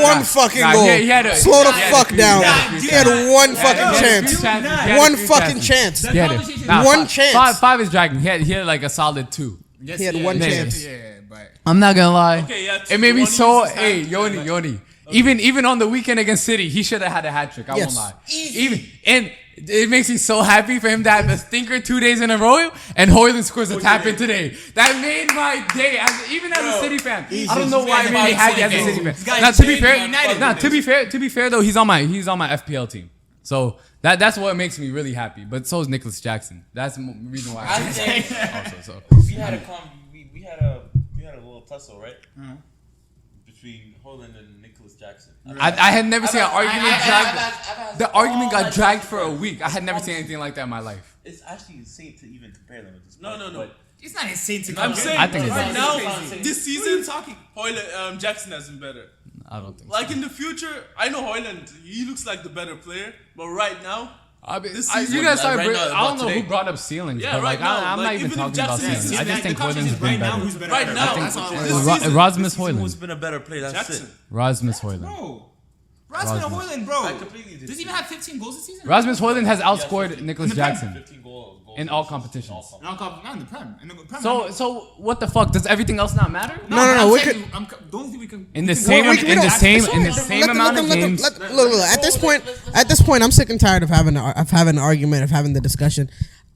One fucking Nah, goal. he had a- Slow the he had a fuck few- down. yeah, He had one fucking chance. One fucking chance. He had it. Nah, One five- chance. Five is dragging. He had like a solid 2. He had one chance. Yeah, but I'm not gonna lie. Okay, yeah, It made me one so. uses Hey, time to Yoni, do Yoni. Even on the weekend against City, he should have had a hat trick. I Yes. won't lie. And it makes me so happy for him to have a stinker 2 days in a row, and Hoyland scores a tap in today. That made my day. Even as a City fan, I don't know why it made me happy as a City fan. Now, to be fair though, he's on my FPL team. So that's what makes me really happy. But so is Nicholas Jackson. That's the reason why. I think So. we had a little tussle, right? Between Holland and Nicholas Jackson. I had never seen an argument dragged. I've The argument all my got dragged time for a to- week. I had never seen anything like that in my life. It's actually insane to even compare them at this No, point. no, no. but it's not insane to I'm compare. saying I think it's right insane. now, Insane. this season, Jackson has been better. I don't think. Like in the future, I know Hoyland, he looks like the better player, but right now, This season, you guys started. right now, I don't know today. who brought up ceilings, Yeah, but right like now, I'm like, not even even if talking about Jackson is ceilings. I just think Hoyland's been right now better. who's better. right now, that's all. this Ra- season, Rasmus who's Hoyland. been a better player? That's Jackson. it. Rasmus Hoyland. Bro, Rasmus Hoyland, bro. I completely Does he even have 15 goals this season? Rasmus Hoyland has outscored 15. Nicholas In the Prem. Jackson 15 goals in all competitions. Not in the Prem. In the Prem. So what the fuck? Does everything else not matter? No, I'm we saying the only thing we can In the we can- same we in the don't- same amount of games. Look. At this point, I'm sick and tired of having an argument, of having the discussion.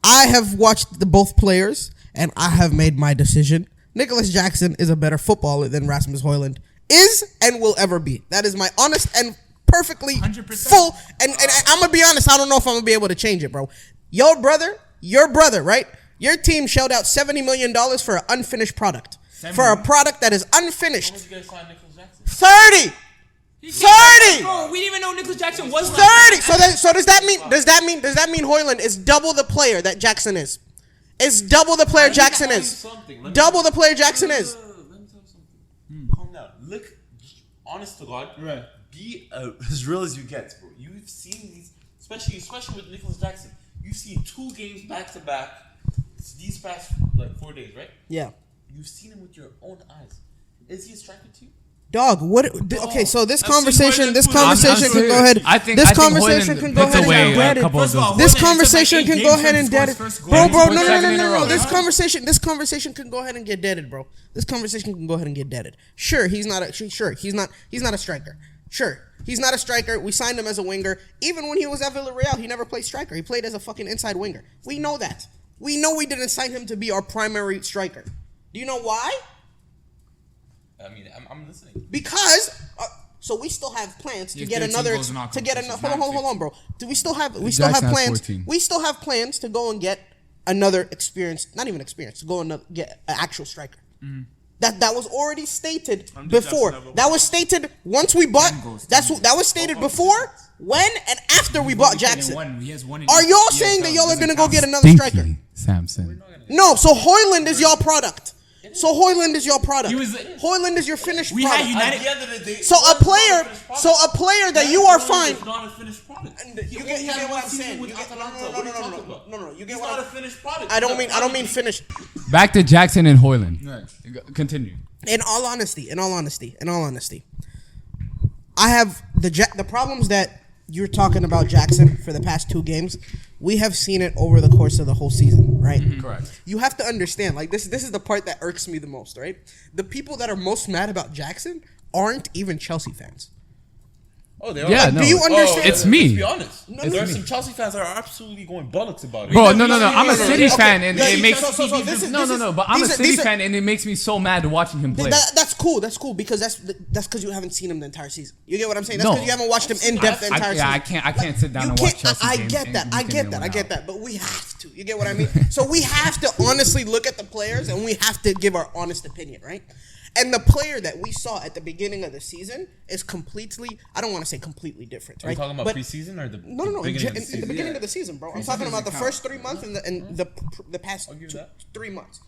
I have watched both players, and I have made my decision. Nicholas Jackson is a better footballer than Rasmus Hoyland is and will ever be. That is my honest and perfectly 100%. full. And I'm gonna be honest. I don't know if I'm gonna be able to change it, bro. Your brother, right? Your team shelled out $70 million for an unfinished product. For a product that is unfinished. How much you guys signed Nicholas Jackson? 30! 30! Bro, we didn't even know Nicholas Jackson was 30. So does that mean Hoyland is double the player that Jackson is? It's double the player Jackson is. Double the player Jackson is. Let me tell you something. Calm down. Look, honest to God. Right. Be as real as you get, bro. You've seen these, especially with Nicholas Jackson. You've seen 2 games back to back. These past 4 days, right? Yeah. You've seen him with your own eyes. Is he a striker too? Dog, what? Okay, so this I've seen conversation Hoyland put- can go ahead. I think this Hoyland conversation can go puts ahead and away get a deaded. couple of those. This conversation can go ahead and dead it. Bro, goal. no. Second in a row. This conversation can go ahead and get deaded, bro. This conversation can go ahead and get deaded. Sure, he's not a striker. Sure, he's not a striker. We signed him as a winger. Even when he was at Villarreal, he never played striker. He played as a fucking inside winger. We know that. We know we didn't sign him to be our primary striker. Do you know why? I mean, I'm listening. Because so we still have plans to He has get 13 another goals in all to get another. competitions, Hold on, bro. We still have Jackson has plans. 14. We still have plans to go and get another experienced, not even experienced, to go and get an actual striker. That was already stated before. Jackson That was stated once we bought. 10 goals, That was stated before, when, and after we bought Jackson. Are y'all saying that y'all are gonna go get another striker? Stinky Samson. No. So Hoyland is y'all product. Hoyland is your product. He was- Hoyland is your finished We product. had United. At the end of the day, So a player that you are fine. It's not a finished product. You get what I'm saying. You get, no. You get It's what not a I'm. finished product. I don't mean finished. Back to Jackson and Hoyland. Continue. In all honesty, I have the problems that you're talking about Jackson for the past 2 games. We have seen it over the course of the whole season, right? Correct. You have to understand, like this is the part that irks me the most, right? The people that are most mad about Jackson aren't even Chelsea fans. Oh, they are. Yeah, Like, no. do you understand? It's me. Let's be honest. No, There are me. some Chelsea fans that are absolutely going bollocks about it. Bro, no. I'm a City Okay. fan, and Yeah, it makes so this is- But I'm a these are- City these are- fan, and it makes me so mad watching him play. That's cool. That's cool because that's because you haven't seen him the entire season. You get what I'm saying? That's No. because you haven't watched him in depth the entire season. I can't sit down You and watch can't. Chelsea I games get and that. I week in get and that. I week get out. that. But we have to. You get what I mean? So we have to honestly look at the players and we have to give our honest opinion, right? And the player that we saw at the beginning of the season is completely, I don't want to say completely different, Are right? you talking about But preseason or the no, beginning of the in season? the beginning of the season, bro. I'm talking about the first 3 months and the past I'll give you that. 3 months.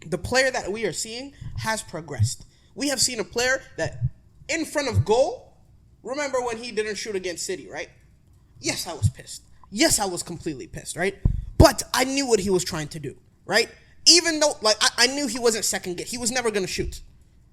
The player that we are seeing has progressed. We have seen a player that in front of goal, remember when he didn't shoot against City, right? Yes, I was pissed. Yes, I was completely pissed, right? But I knew what he was trying to do, right? Even though, like, I knew he wasn't second guess. He was never going to shoot.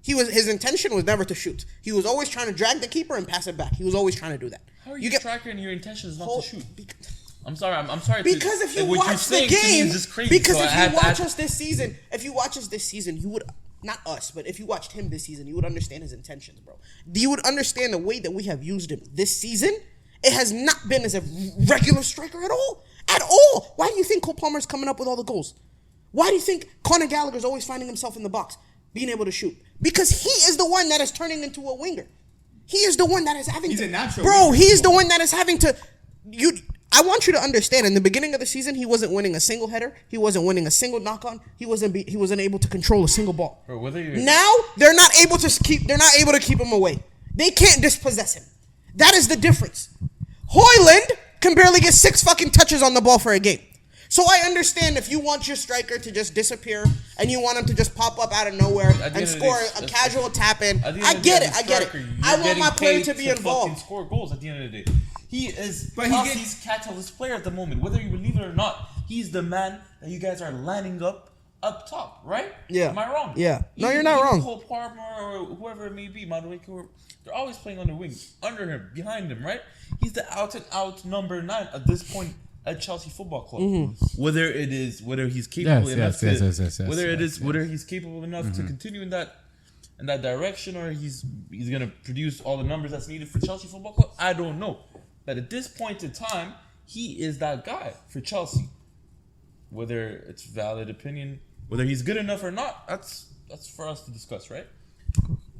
His intention was never to shoot. He was always trying to drag the keeper and pass it back. He was always trying to do that. How are you a striker and your intention is not to shoot? Because I'm sorry. I'm sorry. Because if you what you're watch the saying to me game, is just crazy. because So if I you had- watch us this season, you would, not us, but if you watched him this season, you would understand his intentions, bro. You would understand the way that we have used him this season. It has not been as a regular striker at all. At all. Why do you think Cole Palmer's coming up with all the goals? Why do you think Conor Gallagher's always finding himself in the box, being able to shoot? Because he is the one that is turning into a winger. He is the one that is having He's to, a natural bro. winger. He's the one that is having to. I want you to understand. In the beginning of the season, he wasn't winning a single header. He wasn't winning a single knock on. He wasn't able to control a single ball. Bro, whether you're Now they're not able to keep. They're not able to keep him away. They can't dispossess him. That is the difference. Hoyland can barely get 6 fucking touches on the ball for a game. So I understand if you want your striker to just disappear and you want him to just pop up out of nowhere At the and end of the score day, a casual tap in. At the end I of the get day, it. as a I get it. striker, I you're want my getting player paid to be fucking involved. Score goals at the end of the day. He is But he Chelsea's catalyst player at the moment. Whether you believe it or not, he's the man that you guys are lining up top, right? Yeah. Am I wrong? Yeah. No, Even- you're not even wrong. Cole Palmer or whoever it may be, Madueke, they're always playing on the wing, under him, behind him, right? He's the out and out number 9 at this point at Chelsea Football Club. Mm-hmm. Whether he's capable enough yes, whether he's capable enough to continue in that direction, or he's gonna produce all the numbers that's needed for Chelsea Football Club, I don't know. But at this point in time, he is that guy for Chelsea. Whether it's valid opinion, whether he's good enough or not, that's for us to discuss, right?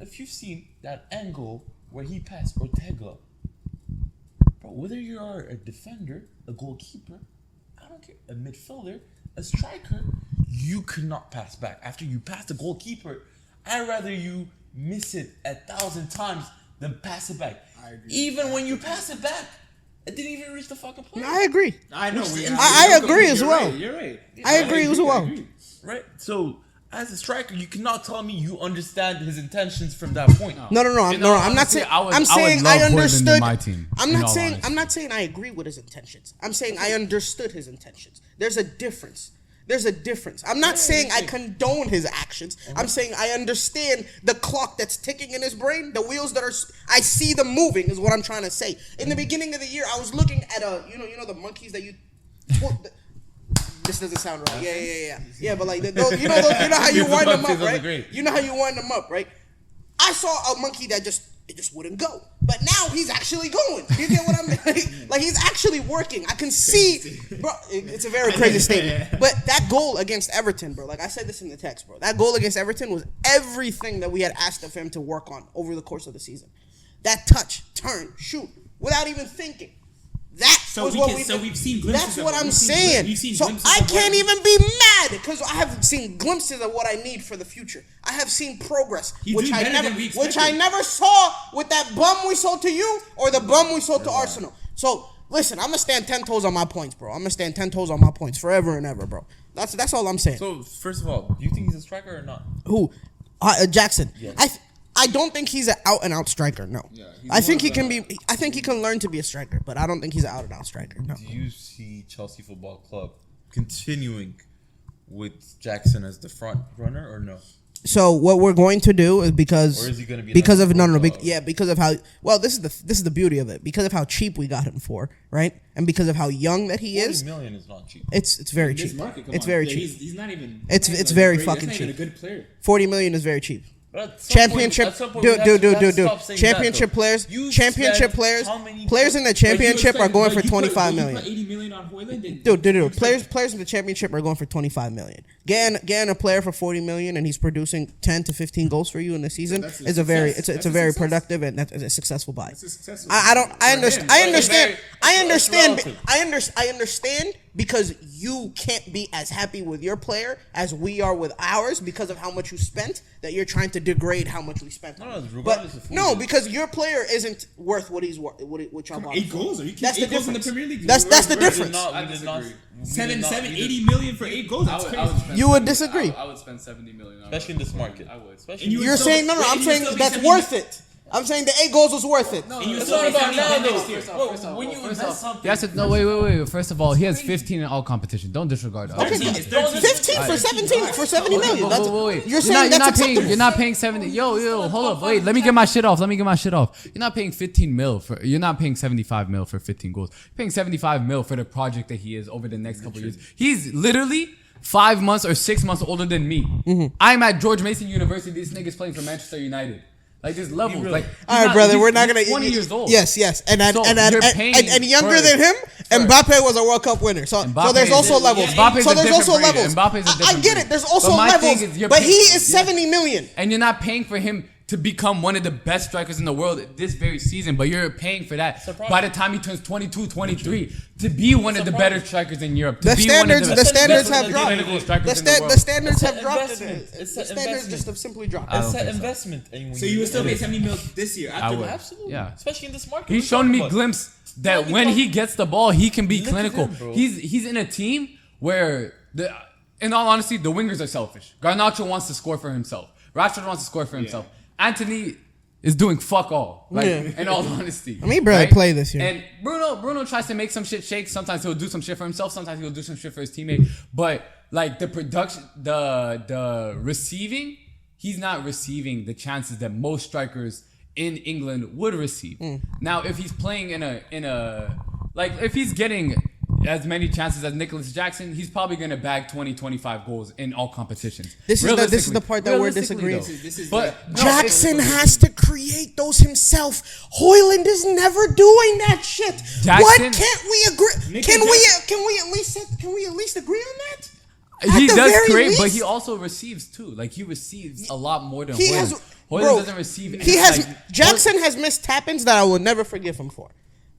If you've seen that angle where he passed Ortega, bro, whether you are a defender, a goalkeeper, I don't care, a midfielder, a striker, you could not pass back. After you pass the goalkeeper, I'd rather you miss it 1,000 times than pass it back. I agree. Even when you pass it back, it didn't even reach the fucking player. I agree. I know. I agree as well. You're right. I agree as well. Right? So, as a striker, you cannot tell me you understand his intentions from that point. No. I'm not saying. I'm saying I understood. My team, I'm not saying. I'm not saying I agree with his intentions. I'm saying I understood his intentions. There's a difference. I'm not saying I condone his actions. I'm saying I understand the clock that's ticking in his brain, the wheels that are. I see them moving. Is what I'm trying to say. In the beginning of the year, I was looking at you know the monkeys that you. This doesn't sound right. Yeah. But like, you know how you wind them up, right? You know how you wind them up, right? I saw a monkey that just wouldn't go, but now he's actually going. You get what I mean? Like he's actually working. I can see, bro. It's a very crazy statement. But that goal against Everton, bro. Like I said this in the text, bro. That goal against Everton was everything that we had asked of him to work on over the course of the season. That touch, turn, shoot, without even thinking. We've seen glimpses. That's of what it. I'm We've seen saying. glimpses So of I what- can't even be mad because I have seen glimpses of what I need for the future. I have seen progress, He's which doing I better never, than we which I expected. never saw with that bum we sold to you or the bum we sold to Arsenal. So listen, I'm gonna stand 10 toes on my points, bro. I'm gonna stand 10 toes on my points forever and ever, bro. That's all I'm saying. So, first of all, do you think he's a striker or not? Who? Jackson. Yes. I don't think he's an out and out striker. No. Yeah, I think he can be. I think he can learn to be a striker, but I don't think he's an out and out striker. No. Do you see Chelsea Football Club continuing with Jackson as the front runner or no? So what we're going to do is because Or is he gonna be because like of no profile? because of how this is the beauty of it, because of how cheap we got him for, right, and because of how young that he 40 is. million is not cheap. It's very This cheap. market, come It's on. very Yeah, cheap. He's not even. It's not even very great. fucking That's not even cheap. a good player. 40 million is very cheap. But at some Championship, point- at some point we have to stop saying that, championship though. players, You championship spent players, how many- players in the But you championship are expect- going but for you put- 25 but you million. put 80 million on Hoyland. then Dude. you expect- Players in the championship are going for 25 million. Getting a player for 40 million and he's producing 10 to 15 goals for you in the season That's a is a very success. it's a That's a very success. productive and that's a successful buy. It's a successful. I For him. understand. I understand. relative. I understand because you can't be as happy with your player as we are with ours because of how much you spent. That you're trying to degrade how much we spent. No, on him. regardless But of who no, it is. because your player isn't worth what he's worth. What y'all bought him 8 for. goals? Are you That's the kidding? 8 goals in the difference. Premier League? That's the We did difference. not- I we did not- disagree. we did Seven, not- seven, we did- 80 million for 8 goals. That's I would crazy. spend You would 70 disagree. I would spend 70 million. Especially in this market. I would. Especially And you would You're still- saying no. wait, I'm and you saying still be that's 70 worth it. I'm saying the 8 goals was worth it. And you It's still not be about 70 now, million though. next year. Bro, when you invest something, Yes, no, wait. First of all, he has 15 in all competition. Don't disregard that. Okay, 13, it's 13. 15 for 17 for 70 million. That's, Wait. You're saying that's acceptable. You're not paying 70. Yo, hold up. Wait, let me get my shit off. You're not paying 15 mil for. You're not paying 75 mil for 15 goals. You're paying 75 mil for the project that he is over the next couple of years. He's literally 5 months or 6 months older than me. I'm at George Mason University. This nigga's playing for Manchester United. Like this level, like All right, brother. We're not he's gonna. 20 years old. Yes, and So you're paying and younger for- than him, Mbappe was a World Cup winner. So Mbappe there's is also a- levels. Mbappe's So a there's different also breed. levels. Mbappe's a I different get breed. it. There's also But my levels. thing is you're But he paying- is 70 million. And you're not paying for him to become one of the best strikers in the world this very season, but you're paying for that by the time he turns 22, 23 to be one of the better strikers in Europe. To The be standards, one of the standards have best dropped. clinical strikers in the The world. standards It's have an dropped. investment. It's The an standards investment. just have simply dropped. I don't It's an think so. investment. And So you would still pay 70 mil this year after would. that? Absolutely. Yeah. Especially in this market. He's shown me glimpse that when he gets the ball, he can be Look at clinical. him, bro. He's in a team where in all honesty, the wingers are selfish. Garnacho wants to score for himself. Rashford wants to score for himself. Anthony is doing fuck all. Like, Yeah. in all honesty. I mean, he barely played this year. And Bruno tries to make some shit shake. Sometimes he'll do some shit for himself. Sometimes he'll do some shit for his teammate. But like the production, the receiving, he's not receiving the chances that most strikers in England would receive. Now, if he's playing in a like if he's getting as many chances as Nicholas Jackson, he's probably going to bag 20, 25 goals in all competitions. This is the part that we're Realistically, disagreeing. though. This is But no, Jackson has to create those himself. Hoyland is never doing that shit. What Jackson- can't we agree? Nick Can and we at least agree on that? he the does very create, but least- he also receives too. Like he receives a lot more than He Hoyland. has, Hoyland bro, doesn't receive. He has like, Jackson has missed tap-ins that I will never forgive him for.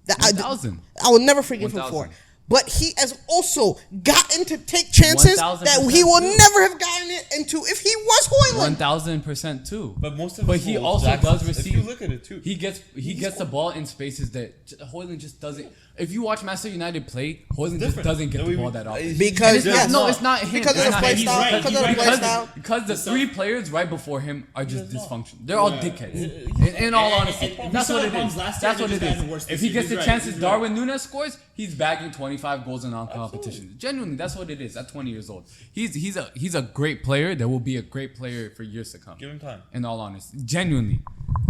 That 1,000. I will never forgive him 1,000. for. But he has also gotten to take chances that he will 1,000% never have gotten it into if he was Hoyland. 1,000% too. But most of But his he goals, also Jackson, does receive. If you look at it too. He gets the ball in spaces that Hoyland just doesn't. If you watch Manchester United play, Hoyland just different. doesn't get No, the we- ball that often. Because It's not- yes, no, it's not him. because of It's the not play him. style. right. Because He's of the right. play style. Because the three players right before him are just dysfunctional. They're all dickheads. In all honesty, and that's we saw what it that is. last year, That's what they it just got worse is. this If he year. gets He's the right. chances He's Darwin Núñez scores, he's bagging 25 goals in all competitions. Genuinely, that's what it is. At 20 years old, he's a great player. That will be a great player for years to come. Give him time. In all honesty, genuinely,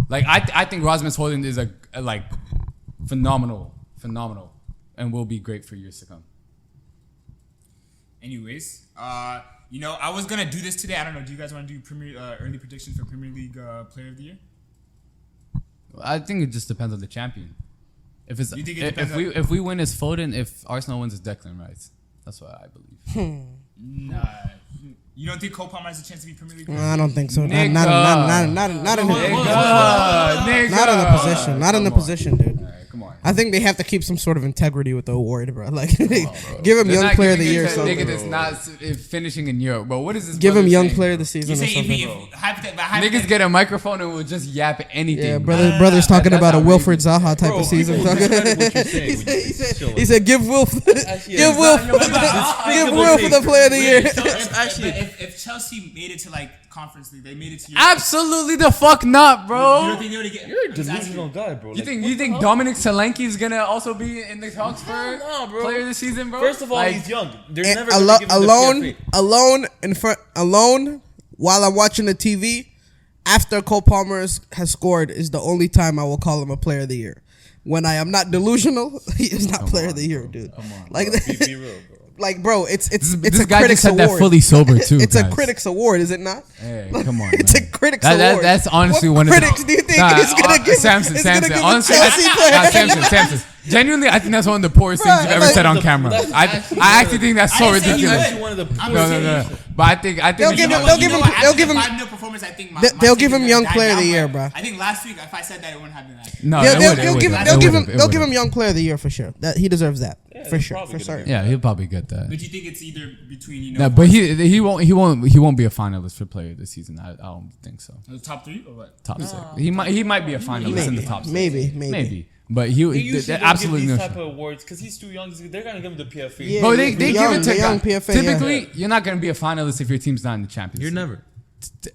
like I think Rasmus Hoyland is a like phenomenal, and will be great for years to come. Anyways, you know, I was gonna do this today. I don't know. Do you guys want to do early predictions for Premier League Player of the Year? I think it just depends on the champion. If it's You think it depends if we win, it's Foden. If Arsenal wins, it's Declan Rice. That's what I believe. Nah. You don't think Cole Palmer has a chance to be Premier League? Player? I don't think so. Not in Nigga, the position. Not in the position, dude. All right, come on. I think they have to keep some sort of integrity with the award, bro. Like, give him They're Young not Player of the giving Year. it or to a something. nigga that's not finishing in Europe, bro. What is this? Give him brother Young saying, Player bro? of the Season You or say something. Niggas get a microphone and will just yap anything. Yeah, brother's talking that's about a outrageous. Wilfred Zaha type Bro, of season. people discredit what you're saying he, when said, you he, said, chill. he said, give Wilf, give Wilf, give Wilf the Player of the Year. If Chelsea made it to like Conference League, they made it to Europe. Absolutely the fuck not, You bro. don't think they would get? You're a delusional guy, bro. You think Dominic Solanke is gonna also be in the talks for no, bro. player of the season, bro? First of all, Like, he's young. They're And never gonna give him the PFA. alone while I'm watching the TV after Cole Palmer has scored is the only time I will call him a Player of the Year. When I am not delusional, he is not Player of the Year, dude. Come on, Like Be real, bro. Like, bro, it's This a guy critics just said that award. fully sober too. It's a guys. critics award, is it not? Hey, come on. It's man. a critics award. That's honestly what one of the critics do you think is gonna give? Samson. is gonna Samson. give Honestly, a Chelsea player? Samson. Genuinely, I think that's one of the poorest things Bruh, you've ever like- said on camera. I actually think that's so I didn't say he ridiculous. would. One of the No. But I think They'll give him- they'll give him- they'll give him- 5-0 performance. I think they'll give him Young died Player of the down, Year, but bro. I think last week, if I said that, it wouldn't have been that. No, They'll give him. him Young Player of the Year for sure. That he deserves that for he's sure, probably for gonna certain. Yeah, he'll probably get that. But you think it's either between No, but he won't be a finalist for player this season. I don't think so. the top 3 or what? Top 6. He might be a finalist in the top 6. Maybe. But They usually don't absolutely give no these shot. type of awards because he's too young. They're gonna give him the PFA. Yeah. Bro, they the give young- it to the young guys. PFA, yeah. Typically, you're not gonna be a finalist if your team's not in the Champions You're League. never.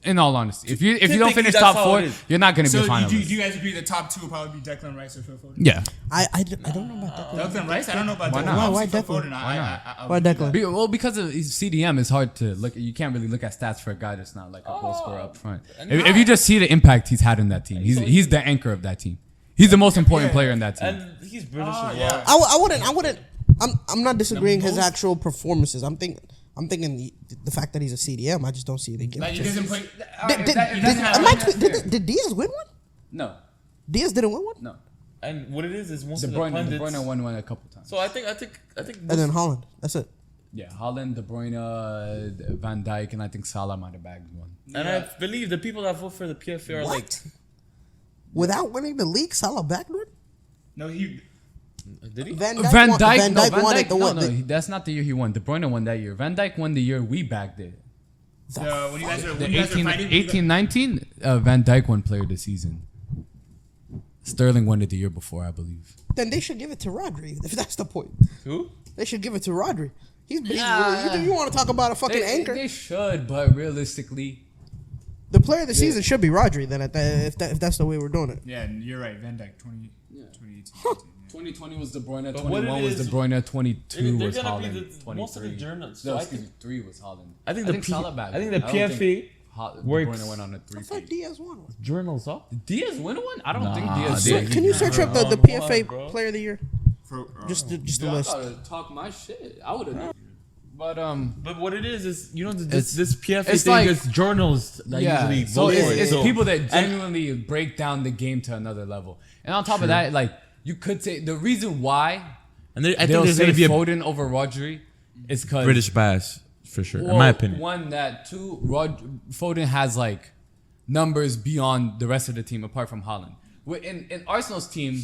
In all honesty, if you don't Typically, finish that's top how 4, it is. you're not gonna So be a finalist. do you guys agree the top 2 will probably be Declan Rice or Phil Foden? Yeah. I don't know about that. Declan Rice? I don't know about Why Declan. not? Why Obviously, Declan? Phil Foden, Why not? I Why would do Declan? that. Well, because of CDM, it's hard to look. You can't really look at stats for a guy that's not like a goal scorer up front. If you just see the impact he's had in that team, he's the anchor of that team. He's the most important player in that team. And he's British as yeah. well. I wouldn't. I'm not disagreeing his actual performances. I'm thinking the fact that he's a CDM. I just don't see it again. Like, he doesn't play. Did Diaz win one? No, Diaz didn't win one. no. And what it is most De of the Bruyne pundits. won one a couple times. So I think. And then Holland. That's it. Yeah, Holland, De Bruyne, Van Dijk, and I think Salah might have bagged one. And I believe the people that vote for the PFA are like. What? Without winning the league, Salah backed one. No, he. Did he? Van Dijk won it. The one. that's not the year he won. De Bruyne won that year. Van Dijk won the year we bagged it. When you guys are, The when you guys are 18, fighting, 19, Van Dijk won player of the season. Sterling won it the year before, I believe. Then they should give it to Rodri. If that's the point, Who? they should give it to Rodri. Yeah. You want to talk about a fucking anchor? They should, but realistically, The player of the season should be Rodri. Then if that's the way we're doing it. Yeah, you're right. Van Dijk, 2018. 2020 was De Bruyne, But what 21 it was De is- Bruyne, 22 They're was gonna Holland, be the 23. most of the journalists. No, So excuse me, 3 was Holland. I think Salah bagged I think it. the I don't PFA think De works. Bruyne went on a I 3 thought Diaz won one. journals, huh? Diaz win one? I don't think Nah, Diaz Diaz- did. Can you search up the No, PFA bro. player of the year? Just the I list. gotta talk my shit. I would have. But But what it is this It's- this PFA it's thing like- is journals that yeah, usually so vote for it. it's So- people that and- genuinely break down the game to another level. And on top of that, like you could say the reason why and I think they'll there's say gonna be a Foden over Rodri is because British bias for sure, well, in my opinion. One that two, Foden has like numbers beyond the rest of the team apart from Holland. In Arsenal's team,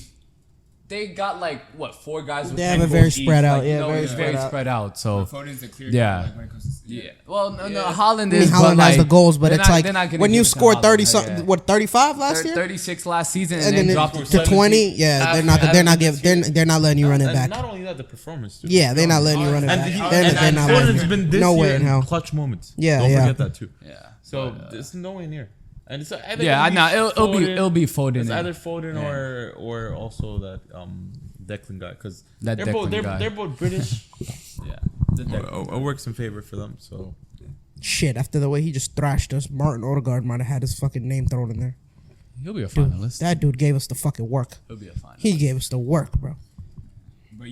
they got like what 4 guys. With They 10 have a very goals each. spread out, Like, yeah, very it's spread out. spread out. So Foden's the clear. Yeah. Like, when it comes to, yeah, well, no, Holland I mean, is. Holland but has the like, goals, but they're it's not- like they're not gonna when give you it to score Holland, 30 something, yeah. what 35 last year, 36 last season, and and then then dropped to to 20. Yeah, they're not letting you run it And back. not only that, the performance. Too. Yeah, they're not letting you run it And, back. he, They're and not Foden's letting been this no way year in in hell. clutch moments. Yeah, don't yeah. forget that too. Yeah. So it's nowhere near. And it's either Yeah, gonna be it'll be Foden. It's and- either Foden Yeah. or also that Declan guy because That they're both Declan guy. they're both British. Yeah, it works in favor for them. So Shit, after the way he just thrashed us, Martin Odegaard might have had his fucking name thrown in there. He'll be a Dude, finalist. that dude gave us the fucking work. He'll be a finalist. He gave us the work, bro. But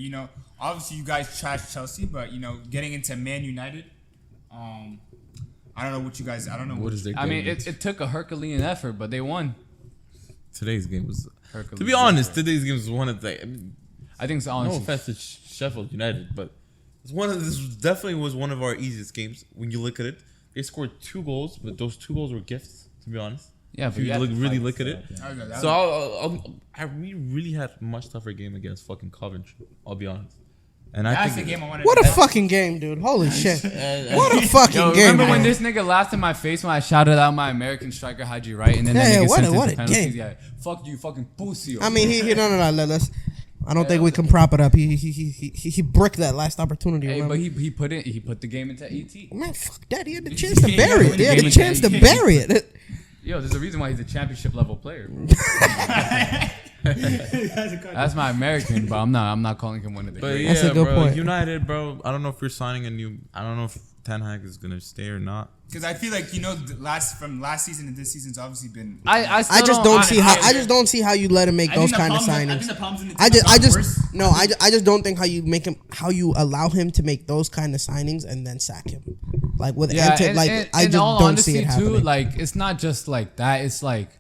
obviously you guys trash Chelsea, but getting into Man United, I don't know what you guys. I don't know what is their? I mean, game? it took a Herculean effort, but they won. Today's game was. Hercules To be honest, today's game was one of the. I think it's No honestly. offense to Sheffield United, but this definitely was one of our easiest games when you look at it. They scored 2 goals, but those 2 goals were gifts. To be honest, Yeah, if but you had to really fight look at for it. that, yeah. So we really had a much tougher game against fucking Coventry. I'll be honest. And I That's think the game I wanted. What to a fucking game, dude. Holy shit. What a fucking Yo, game. remember when bro. this nigga laughed in my face when I shouted out my American striker Haji Wright, and then Yeah, that nigga what sent a- it what to a penalties? game. Yeah, fuck you, fucking pussy. I mean, he no, let's. I don't think we can prop it up. He bricked that last opportunity. Hey, remember? but he put the game into ET. Man, fuck that. He had the chance to Yeah, bury it. He had the chance to bury it. Yo, there's a reason why he's a championship level player. That's my American, but I'm not calling him one of the But greats. That's a good bro, point. United, bro. I don't know if you're signing a new. I don't know if Ten Hag is gonna stay or not. Because I feel like from last season to this season's obviously been. I just don't see how you let him make those kind of signings. I think the problems in the team I just don't think how you allow him to make those kind of signings and then sack him. Like with I just don't see it happening. Too, like it's not just like that. It's like,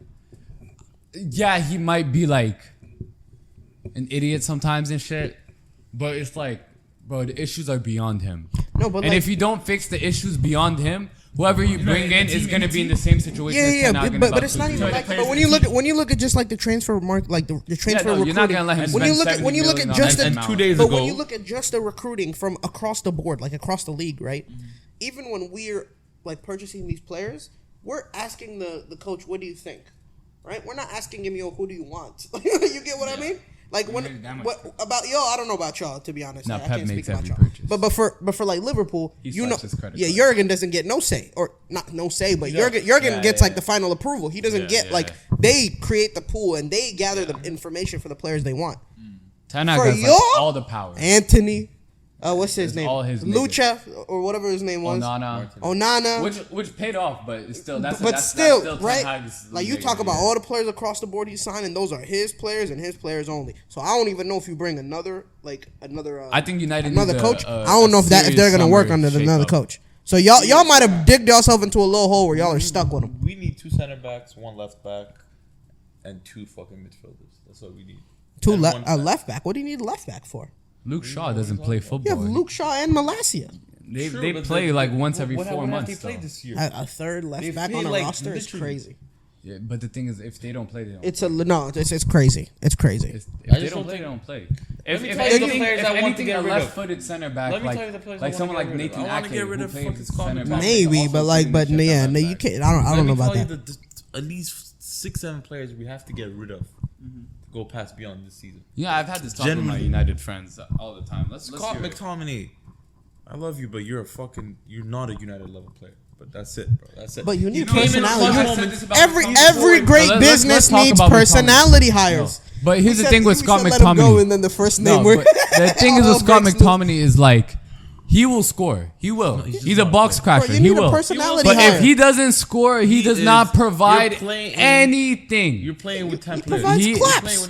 yeah, he might be like an idiot sometimes and shit, but it's like, bro, the issues are beyond him. No, but and if you don't fix the issues beyond him, whoever you bring in is going to be in the same situation. But it's not even like. But when you look at just like the transfer market, like the transfer recruiting, you're not going to let him when you look at just the 2 days ago. But when you look at just the recruiting from across the board, like across the league, right? Mm-hmm. Even when we're like purchasing these players, we're asking the coach, "What do you think?" Right? We're not asking him, "Yo, who do you want?" You get what I mean? Like I don't know about y'all, to be honest. No, I Pep can't makes speak about every y'all. purchase. But for like Liverpool, credit Jurgen doesn't get no say, or not no say, but Jurgen gets like the final approval. He doesn't get like they create the pool and they gather the information for the players they want. Ten Hag has like all the power. Anthony, what's his name? All his Lucha or whatever his name was. Onana. Which paid off, but it's still that's still right. Ten Hag's like you talk about all the players across the board he signed, and those are his players and his players only. So I don't even know if you bring another. I think United another needs coach. I don't know if they're gonna work under another coach. So y'all might have digged yourself into a little hole where y'all are stuck with them. We need 2 center backs, 1 left back, and 2 fucking midfielders. That's what we need. A left back. What do you need a left back for? Luke Shaw doesn't play football. You have Luke Shaw and Malacia. They play like once every 4 months. They played this year. A third left back on a roster is crazy. Yeah, but the thing is, if they don't play, they don't. It's crazy. It's crazy. If they don't play, they don't play. If anything, a left-footed center back, like someone like Nathan Ake, who plays center back. Maybe, but you can't. I don't know about that. At least 6-7 players we have to get rid of. Go past beyond this season. Yeah, I've had this talk with my United friends all the time. Scott McTominay, I love you, but you're not a United level player. But that's it, bro. That's it. But you need personality. Every great business needs personality hires. But here's the thing with Scott McTominay. And then the first name the thing is with Scott McTominay is like, he will score. He will. He's a box crasher. He will. But if he doesn't score, he does not provide anything. You're playing with 10 he players. Provides claps.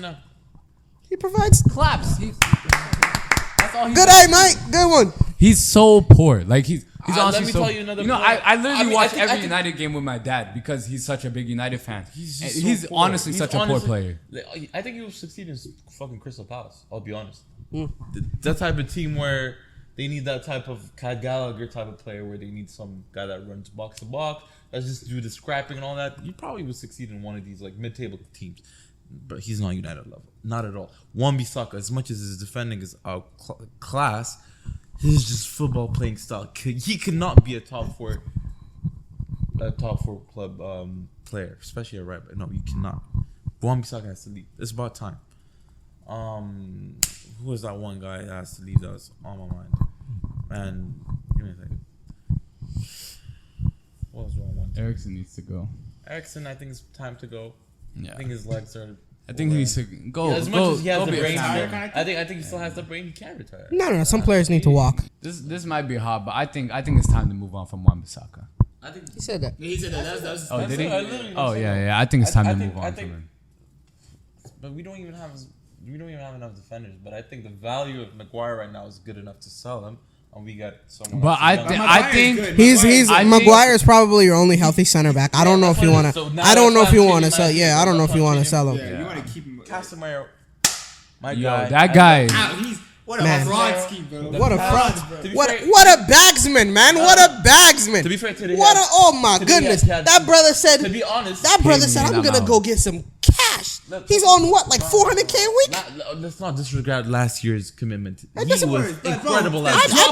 He provides claps. That's all he Good eye, Mike. Good one. He's so poor. Like he's honestly so. Tell you another player. I literally watch every United game with my dad because he's such a big United fan. He's honestly such a poor player. I think he will succeed in fucking Crystal Palace. I'll be honest. That type of team where they need that type of Gallagher type of player where they need some guy that runs box to box, that just do the scrapping and all that. You probably would succeed in one of these like mid-table teams, but he's not United level, not at all. Wan-Bissaka, as much as his defending is class, his just football playing style. He cannot be a top four club player, especially a right back. No, you cannot. Wan-Bissaka has to leave. It's about time. Who was that one guy that has to leave that was on my mind? Man, give me a second. What was wrong one? Eriksen needs to go. Eriksen, I think it's time to go. Yeah. I think his legs are. I think he needs to go. Yeah, as much as he has the brain, I think he still has the brain. He can retire. No. Some players need to walk. This might be hard, but I think it's time to move on from Wan-Bissaka. I think he said that. He said that. Oh, did he? Oh, yeah. I think it's time to move on from him. But we don't even have enough defenders. But I think the value of Maguire right now is good enough to sell him. And we got someone. But I think Maguire is probably your only healthy center back. I don't know if you want to. I don't know if you want to sell. Yeah, I don't know if you want to sell him. Yeah, you want to keep him. Casemiro, my Yo, guy. that guy. What a fraud scheme, bro. What a fraud. What a bagsman, man. What a bagsman. To be fair, today. Oh my goodness. That brother said. To be honest, that brother said I'm gonna go get some cash. He's on what, like $400K a week? Let's not disregard last year's commitment. He was incredible last year.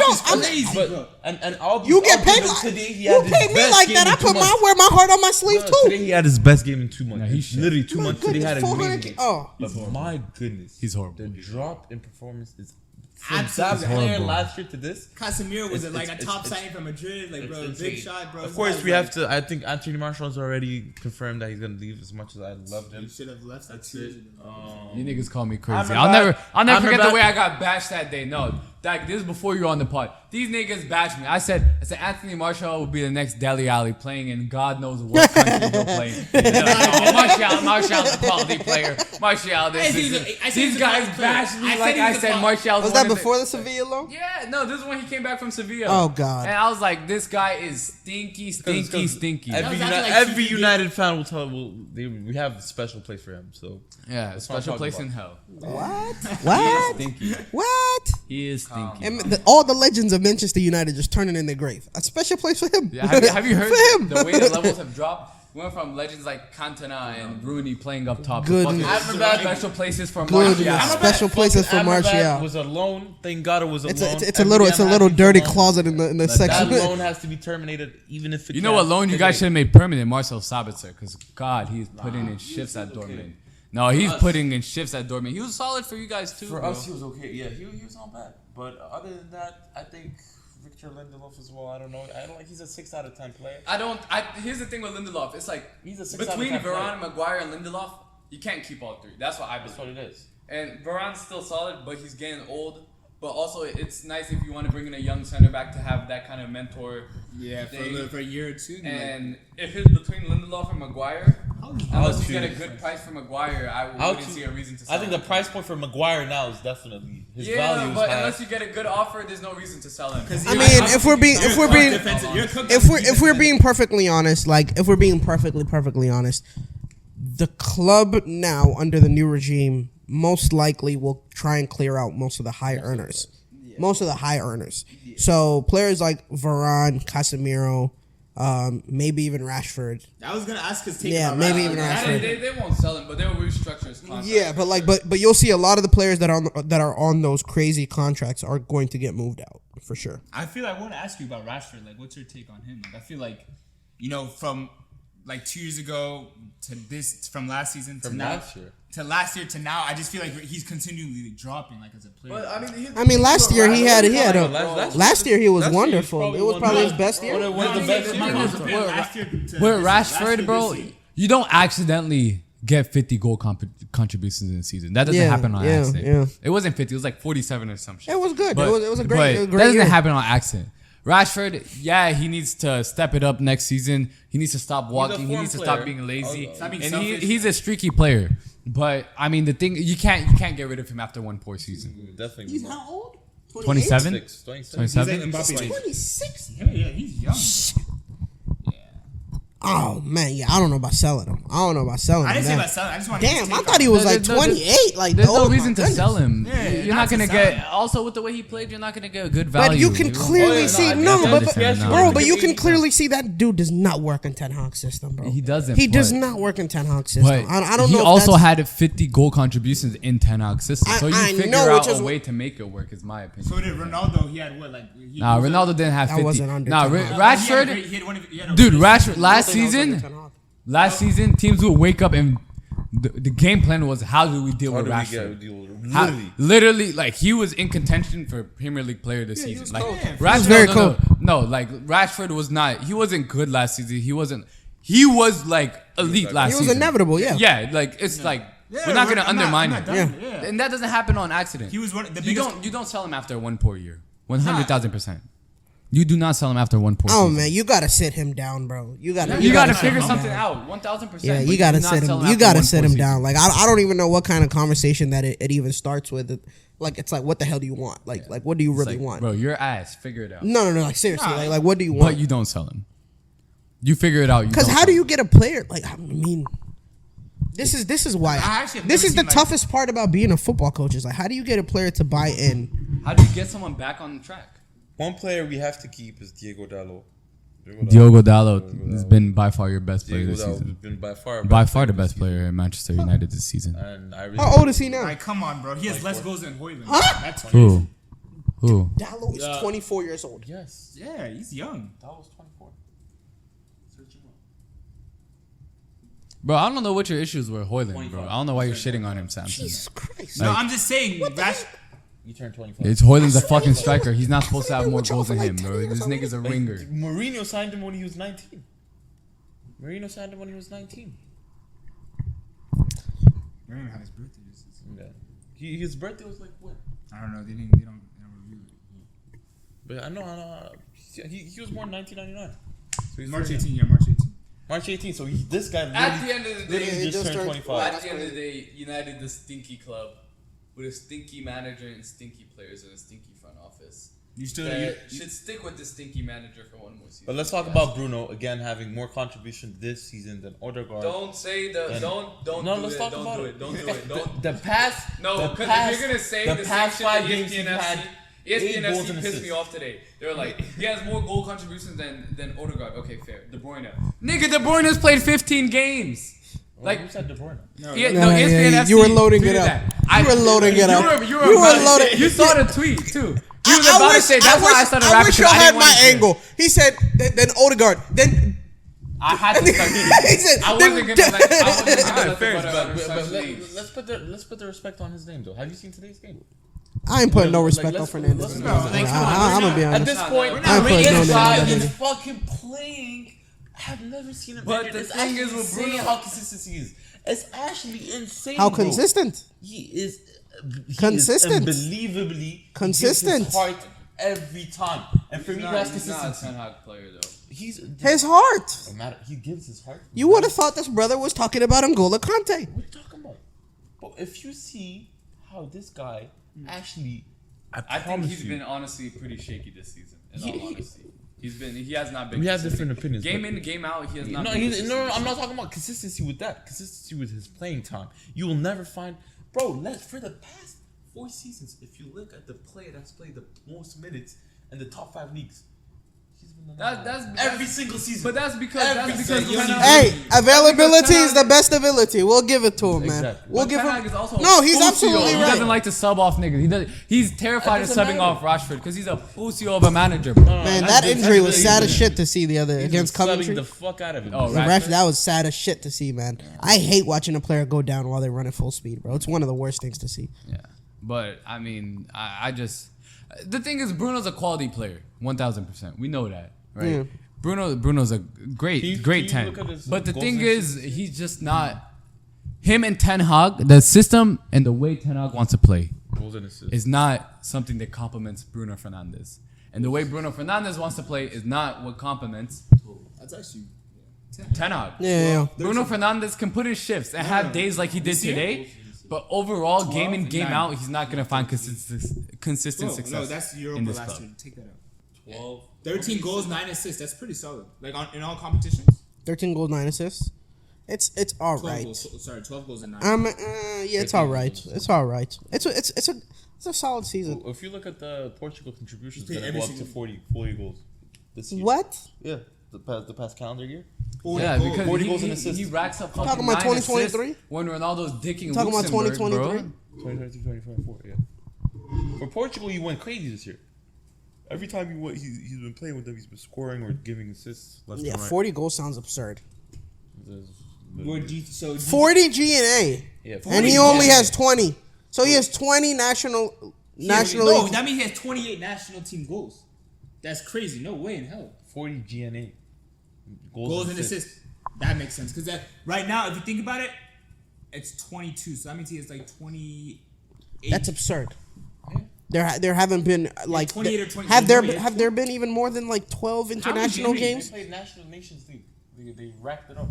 You get paid. You pay me like that. I wear my heart on my sleeve too. Today he had his best game in 2 months. Literally 2 months. Today he had his amazing game. Oh, my goodness, he's horrible. The drop in performance is. From that player last year to this, Casemiro was like a top signing from Madrid, like bro, big shot, bro. Of course, we have to. I think Anthony Martial's already confirmed that he's gonna leave. As much as I loved him, he should have left. That's it. You niggas call me crazy. I'll never forget the way I got bashed that day. No, Dak, this is before you were on the pod. These niggas bashed me. I said Anthony Martial will be the next Dele Alli playing in God knows what country he'll play. Martial is a quality player. Martial, these guys bashed me like I said Martial Was that before the Sevilla loan? Yeah, no, this is when he came back from Sevilla. Oh, God. And I was like, this guy is stinky. Every United fan will tell. We have a special place for him. So Yeah, a special place in hell. What? He is What? stinky. What? He is stinky. And all the legends of Manchester United just turning in their grave. A special place for him. Yeah, have you heard for him? the way the levels have dropped? We went from legends like Cantona and Rooney playing up top. Good. To Amrabat- special places for Good. Martial. Special places for Amrabat Martial. was a loan. Thank God it was a It's loan. a little dirty closet. closet in the That section. loan has to be terminated, even if it. You know what loan you guys should have made permanent? Marcel Sabitzer, because God, he's putting in shifts at Dortmund. No, he's putting in shifts at Dortmund. He was solid for you guys too. For bro. us, he was okay. Yeah, he was not bad. But other than that, I think Victor Lindelof as well. I don't know. I don't like. He's a 6 out of 10 player. Here's the thing with Lindelof. It's like He's a 6 between out of 10 Varane, player. Maguire, and Lindelof, you can't keep all three. That's what I That's believe. what it is. And Varane's still solid, but he's getting old. But also, it's nice if you want to bring in a young center back to have that kind of mentor. Yeah, for a year or two. And if it's between Lindelof and Maguire, unless you get a choose- good price for Maguire, I I'll wouldn't choose- see a reason to sell I think the him. price point for Maguire now is definitely his value Yeah, is but high. unless you get a good offer, there's no reason to sell him. I mean, if we're being perfectly honest, perfectly honest, the club now under the new regime most likely will try and clear out most of the high earners. Most of the high earners. So players like Varane, Casemiro, maybe even Rashford. I was gonna ask his take. Yeah, about maybe Rashford. even Rashford. They won't sell him, but they'll restructure his contract. Yeah, but you'll see a lot of the players that are on those crazy contracts are going to get moved out for sure. I feel like I want to ask you about Rashford. Like, what's your take on him? Like, I feel like, from like 2 years ago to this, from last season to From now, last year. to now, I just feel like he's continually dropping, like as a player. But I mean, last year he had last year he was last year wonderful. It was probably his best year. One of the best years. With Rashford, bro, you don't accidentally get 50 goal contributions in a season. That doesn't happen on accident. Yeah. It wasn't 50. It was like 47 or some shit. It was good. But, it was a great that year. doesn't happen on accident. Rashford, yeah, he needs to step it up next season. He needs to stop walking. He form needs to player. stop being lazy. Stop being And selfish. he's a streaky player. But I mean, the thing you can't get rid of him after one poor season. Definitely. He's how old? 27, 26. 27. 26. Yeah, he's young. Oh man, yeah, I don't know about selling him. I didn't say man. about selling. I just want. Damn, I thought he was like 28. Like, There's oh no my reason to goodness. sell him. Yeah, You're not not gonna to sell get. him. Also, with the way he played, you're not gonna get a good value. But you can clearly see but you can clearly see that dude does not work in Ten Hag's system, bro. He doesn't. He does but- not work in Ten Hag's system. But I don't he know. If also that's, had 50 goal contributions in Ten Hag's system, so you I figure know, out which is a wh- way to make it work. Is my opinion. So did Ronaldo? He had what? Like Nah, Ronaldo didn't have That 50. wasn't under Nah, Ten Hag. Rashford, dude, Rashford last season teams would wake up and the game plan was how do we deal with Rashford? Literally, like he was in contention for Premier League Player of the season. Like Rashford, was very cool. No, like Rashford was not. He wasn't good last season. He wasn't. He was like elite last he season. was inevitable. Yeah. Yeah, like it's like we're not gonna undermine him. Yeah. And that doesn't happen on accident. He was one of the You biggest. don't sell him after one poor year. 100,000%. You do not sell him after one poor Oh season. man, you gotta sit him down, bro. You gotta figure sit him something down. out. 1,000%. Yeah, but you gotta do not sit sell him. You after gotta one sit poor him season. down. Like I don't even know what kind of conversation that it even starts with. Like it's like, what the hell do you want? Like what do you really Like, want? bro, your ass. Figure it out. No. Like seriously, Nah. like what do you want? But you don't sell him. You figure it out. Because how do you get a player? Like I mean, this is why. I actually have This never is the seen, like- toughest part about being a football coach. Is like, how do you get a player to buy in? How do you get someone back on the track? One player we have to keep is Diego Dalot. Diogo Dalot has been by far your best player Diego this Dalot has season. been by far The best player in Manchester United this season. And I really How old is he now? Like, come on, bro. He has less goals than Hoyland. Huh? That's Who? Who? Dalot is 24 years old. Yes. Yeah, he's young. Dalot's 24. Bro, I don't know what your issues were, Hoyland, bro. I don't know why you're shitting on him, Samson. Jesus Christ. No, I'm just saying. Rash, You turned 25. It's Hoyland's a fucking striker. He's not supposed to have more goals than him, bro. This nigga's a ringer. Mourinho signed him when he was 19. Mourinho signed him when he was 19. I don't know how his birthday is. Yeah. His birthday was like what? I don't know. They don't review it. But I know. He was born in 1999. So he's March 30. 18. Yeah, March 18. March 18. So this guy At the end of the day, literally he just just turned turned 25. At the end of the day, United the stinky club with a stinky manager and stinky players and a stinky front office. You still Should stick with the stinky manager for one more season. But let's talk about Bruno again having more contribution this season than Odegaard. Don't say the And- don't No, do let's it. talk Don't about do it. it. Don't do it. Don't. The past. No, the because past- if you're gonna say the past same shit 5 that games ESPN he had. FC, ESPN 8 goals FC and pissed me assists. off today. They were like, he has more goal contributions than Odegaard. Okay, fair. De Bruyne. Nigga, De Bruyne's played 15 games. Like who said De Bruyne? No, Yeah, ESPN yeah, FC you were loading it tweeted up. that. You were loading it up. You were You were about to loading- say- You saw the tweet too. He was I about to wish- say that's why I started rapping. I wish y'all 'cause I had didn't my want to say it. angle. He said, then Odegaard. Then I had to start hitting. he said, I wasn't gonna let the Fair, butter out of but such leagues. let's put the respect on his name though. Have you seen today's game? I ain't putting no Like, respect on let's- Fernandez. let's- No, like, come on, I'm gonna be At honest. this point, we're not putting no this name guy on that is nigga. fucking playing. I have never seen him. But injured. the It's thing is actually with insane Bruno- how consistency is. It's actually insane. How bro. consistent? He is. He Consistent. Is unbelievably Consistent. gives his heart every time. And for me, that's He's not a consistency. Ten Hag player though. He's His heart. no matter. He gives his heart. You would have thought this brother was talking about N'Golo Kante. What are you talking about? But if you see how this guy actually, I think promise he's you, been honestly pretty shaky this season. In He- all honesty, he has not been. We have consistent. different opinions, Game but- in, game out, he has not. No, been he's, consistent. no, I'm not talking about consistency with that. Consistency with his playing time. You will never find, bro. For the past 4 seasons, if you look at the player that's played the most minutes in the top 5 leagues, he's been the number That's one. every single season. But that's because Every single Ten season. Hag- Hey, availability Ten is the Hag- best ability. We'll give it to him, man. Exactly. We'll But give Ten him. Hag is also No, he's Ucio. absolutely He right. doesn't like to sub off niggas. He's terrified of That subbing doesn't off matter. Rashford because he's a Ucio of a manager, bro. Man, that injury was sad as shit to see the other against Coventry. the fuck out of him. Oh, The right. ref, that was sad as shit to see, man. I hate watching a player go down while they run at full speed, bro. It's one of the worst things to see. Yeah, but I mean, I just the thing is, Bruno's a quality player, 1000%. We know that, right? Yeah. Bruno's a great Can you great look 10. at his But the goals thing and is, he's just not. Him and Ten Hag, the system and the way Ten Hag wants to play Goals and assists. is not something that complements Bruno Fernandes. And the way Bruno Fernandes wants to play is not what complements That's actually Ten Hag. Yeah. Bruno Fernandes can put in shifts and have days like he did today, but overall, game in, game 9. out, he's not going to find consistent success. No, that's in Europa this last club. year. Take that out. 12. 13 goals, 9 assists. That's pretty solid. Like in all competitions. 13 goals, 9 assists. It's all 12 right. goals. Sorry, 12 goals and 9. Yeah, it's all right. It's all right. It's a solid season. If you look at the Portugal contributions, He's it's played gonna go every up to single- 40 goals this year. What? Yeah, the past calendar year. 40 Yeah, goals. because 40 he, goals and he, assists. he racks up Talking fucking about 9 assists 2023? when Ronaldo's dicking Talking about Luxembourg, 2023? bro. 2023, 2024, yeah. For Portugal, he went crazy this year. Every time he's been playing with them, he's been scoring or giving assists left Yeah, and right. 40 goals sounds absurd. What do you- so 40 G&A. Yeah, And he 40 only goals. has 20. So he has 20 national No, that means he has 28 national team goals. That's crazy. No way in hell. 40 GNA. Goals and assists. That makes sense. Because right now, if you think about it, it's 22. So that means he has like 28. That's absurd. There haven't been like 28 or 20. have there been even more than like 12 international How many They games? played National Nations League. They racked it up.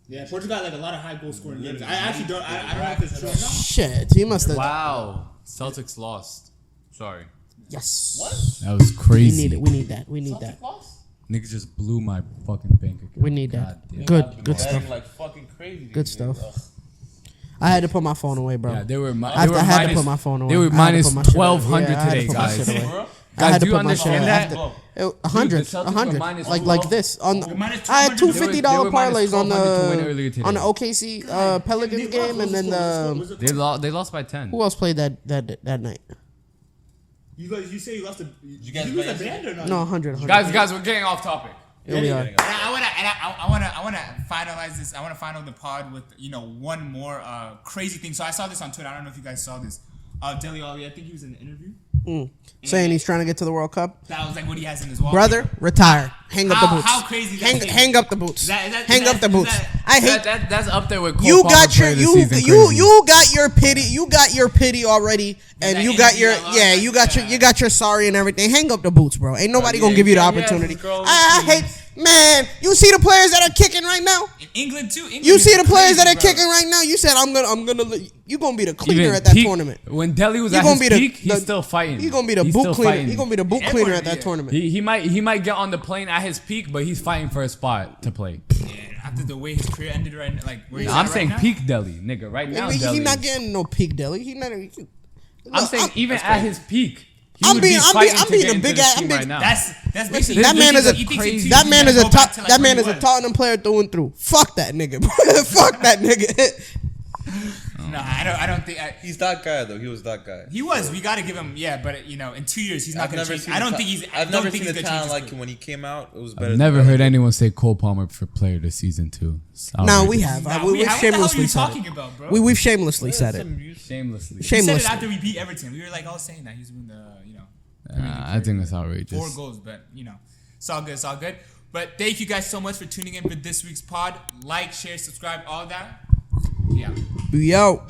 Yeah, Portugal got like a lot of high goal scoring games. I actually don't. I don't know if it's true or not. Shit, he must have. Wow. Celtics lost. Sorry. Yes. What? That was We crazy. need it. We need that. We need that. Celtic lost? Niggas just blew my fucking bank account. We need that. God damn. Good, I've been good betting stuff. like fucking crazy. Good these stuff. days. Ugh. I had to put my phone away, bro. Yeah, they were. I had to put my phone away. They were I had to minus put my shit away. 1,200 Yeah, I had to today, put my guys. shit away. Bro, I had Guys, to do you put my shit understand away. that? Bro, 100, the Celtics were 100, minus like 12. this. On They're minus I had two 200. $50 They were minus parlays on 1,200 to win earlier the today. on the OKC Pelicans game, and then the They lost by 10. who else played that night? You say you lost a. Did you guys you lose a bet band or not? No, 100. Guys, we're getting off topic. Here we are. And I wanna finalize this. I wanna final the pod with one more crazy thing. So I saw this on Twitter. I don't know if you guys saw this. Dele Alli, I think he was in an interview, Saying he's trying to get to the World Cup. That was like what he has in his wall. Brother, retire. Hang up the boots. How crazy is that? Hang up the boots. Hang up the boots. that- I hate That's up there with Cole you Palmer got your player of the you season you crazy. you got your pity. You got your pity already, and that you got energy your I love, you got your sorry and everything. Hang up the boots, bro. Ain't nobody gonna give you the opportunity. I hate, man. You see the players that are kicking right now. In England too. England You is see the players that are crazy, bro. kicking right now. You said you gonna be the cleaner Even at that peak- tournament. When Delhi was You at gonna his be the- peak, he's the- still fighting. He gonna be the He's boot still cleaner. fighting. He gonna be the boot Everyone cleaner at be that it. tournament. He might get on the plane at his peak, but he's fighting for a spot to play. Yeah, after the way his career ended right now, like where he's I'm at saying right now. peak Delhi, nigga. Right now, He Delhi. not getting no peak Delhi. He not. I'm saying even at his peak, he I'm would being- be I'm fighting being- I'm to being get a into big this ass- team I'm big- right now. That's basically That man is a he thinks crazy. he's too That man is a go back top. to, like, That where man he is a was. Tottenham player through and through. Fuck that nigga. Bro. Fuck that nigga. No, I don't think He's that guy though. He was that guy. he was. We got to give him. Yeah, but in 2 years he's not going to change. I don't think he's. I've don't never think seen he's the gonna change talent his like career. when he came out. It was better. I've than never ever. heard anyone say Cole Palmer for player of the season too. It's No, we outrageous. have. Nah, We've what the hell are shamelessly you said talking it. about, bro? We've shamelessly said it. Shamelessly. We said it Shamelessly. after we beat Everton. We were like all saying that he's doing the I think that's outrageous. 4 goals, but it's all good. It's all good. But thank you guys so much for tuning in for this week's pod. Like, share, subscribe, all that. Yeah. Yo.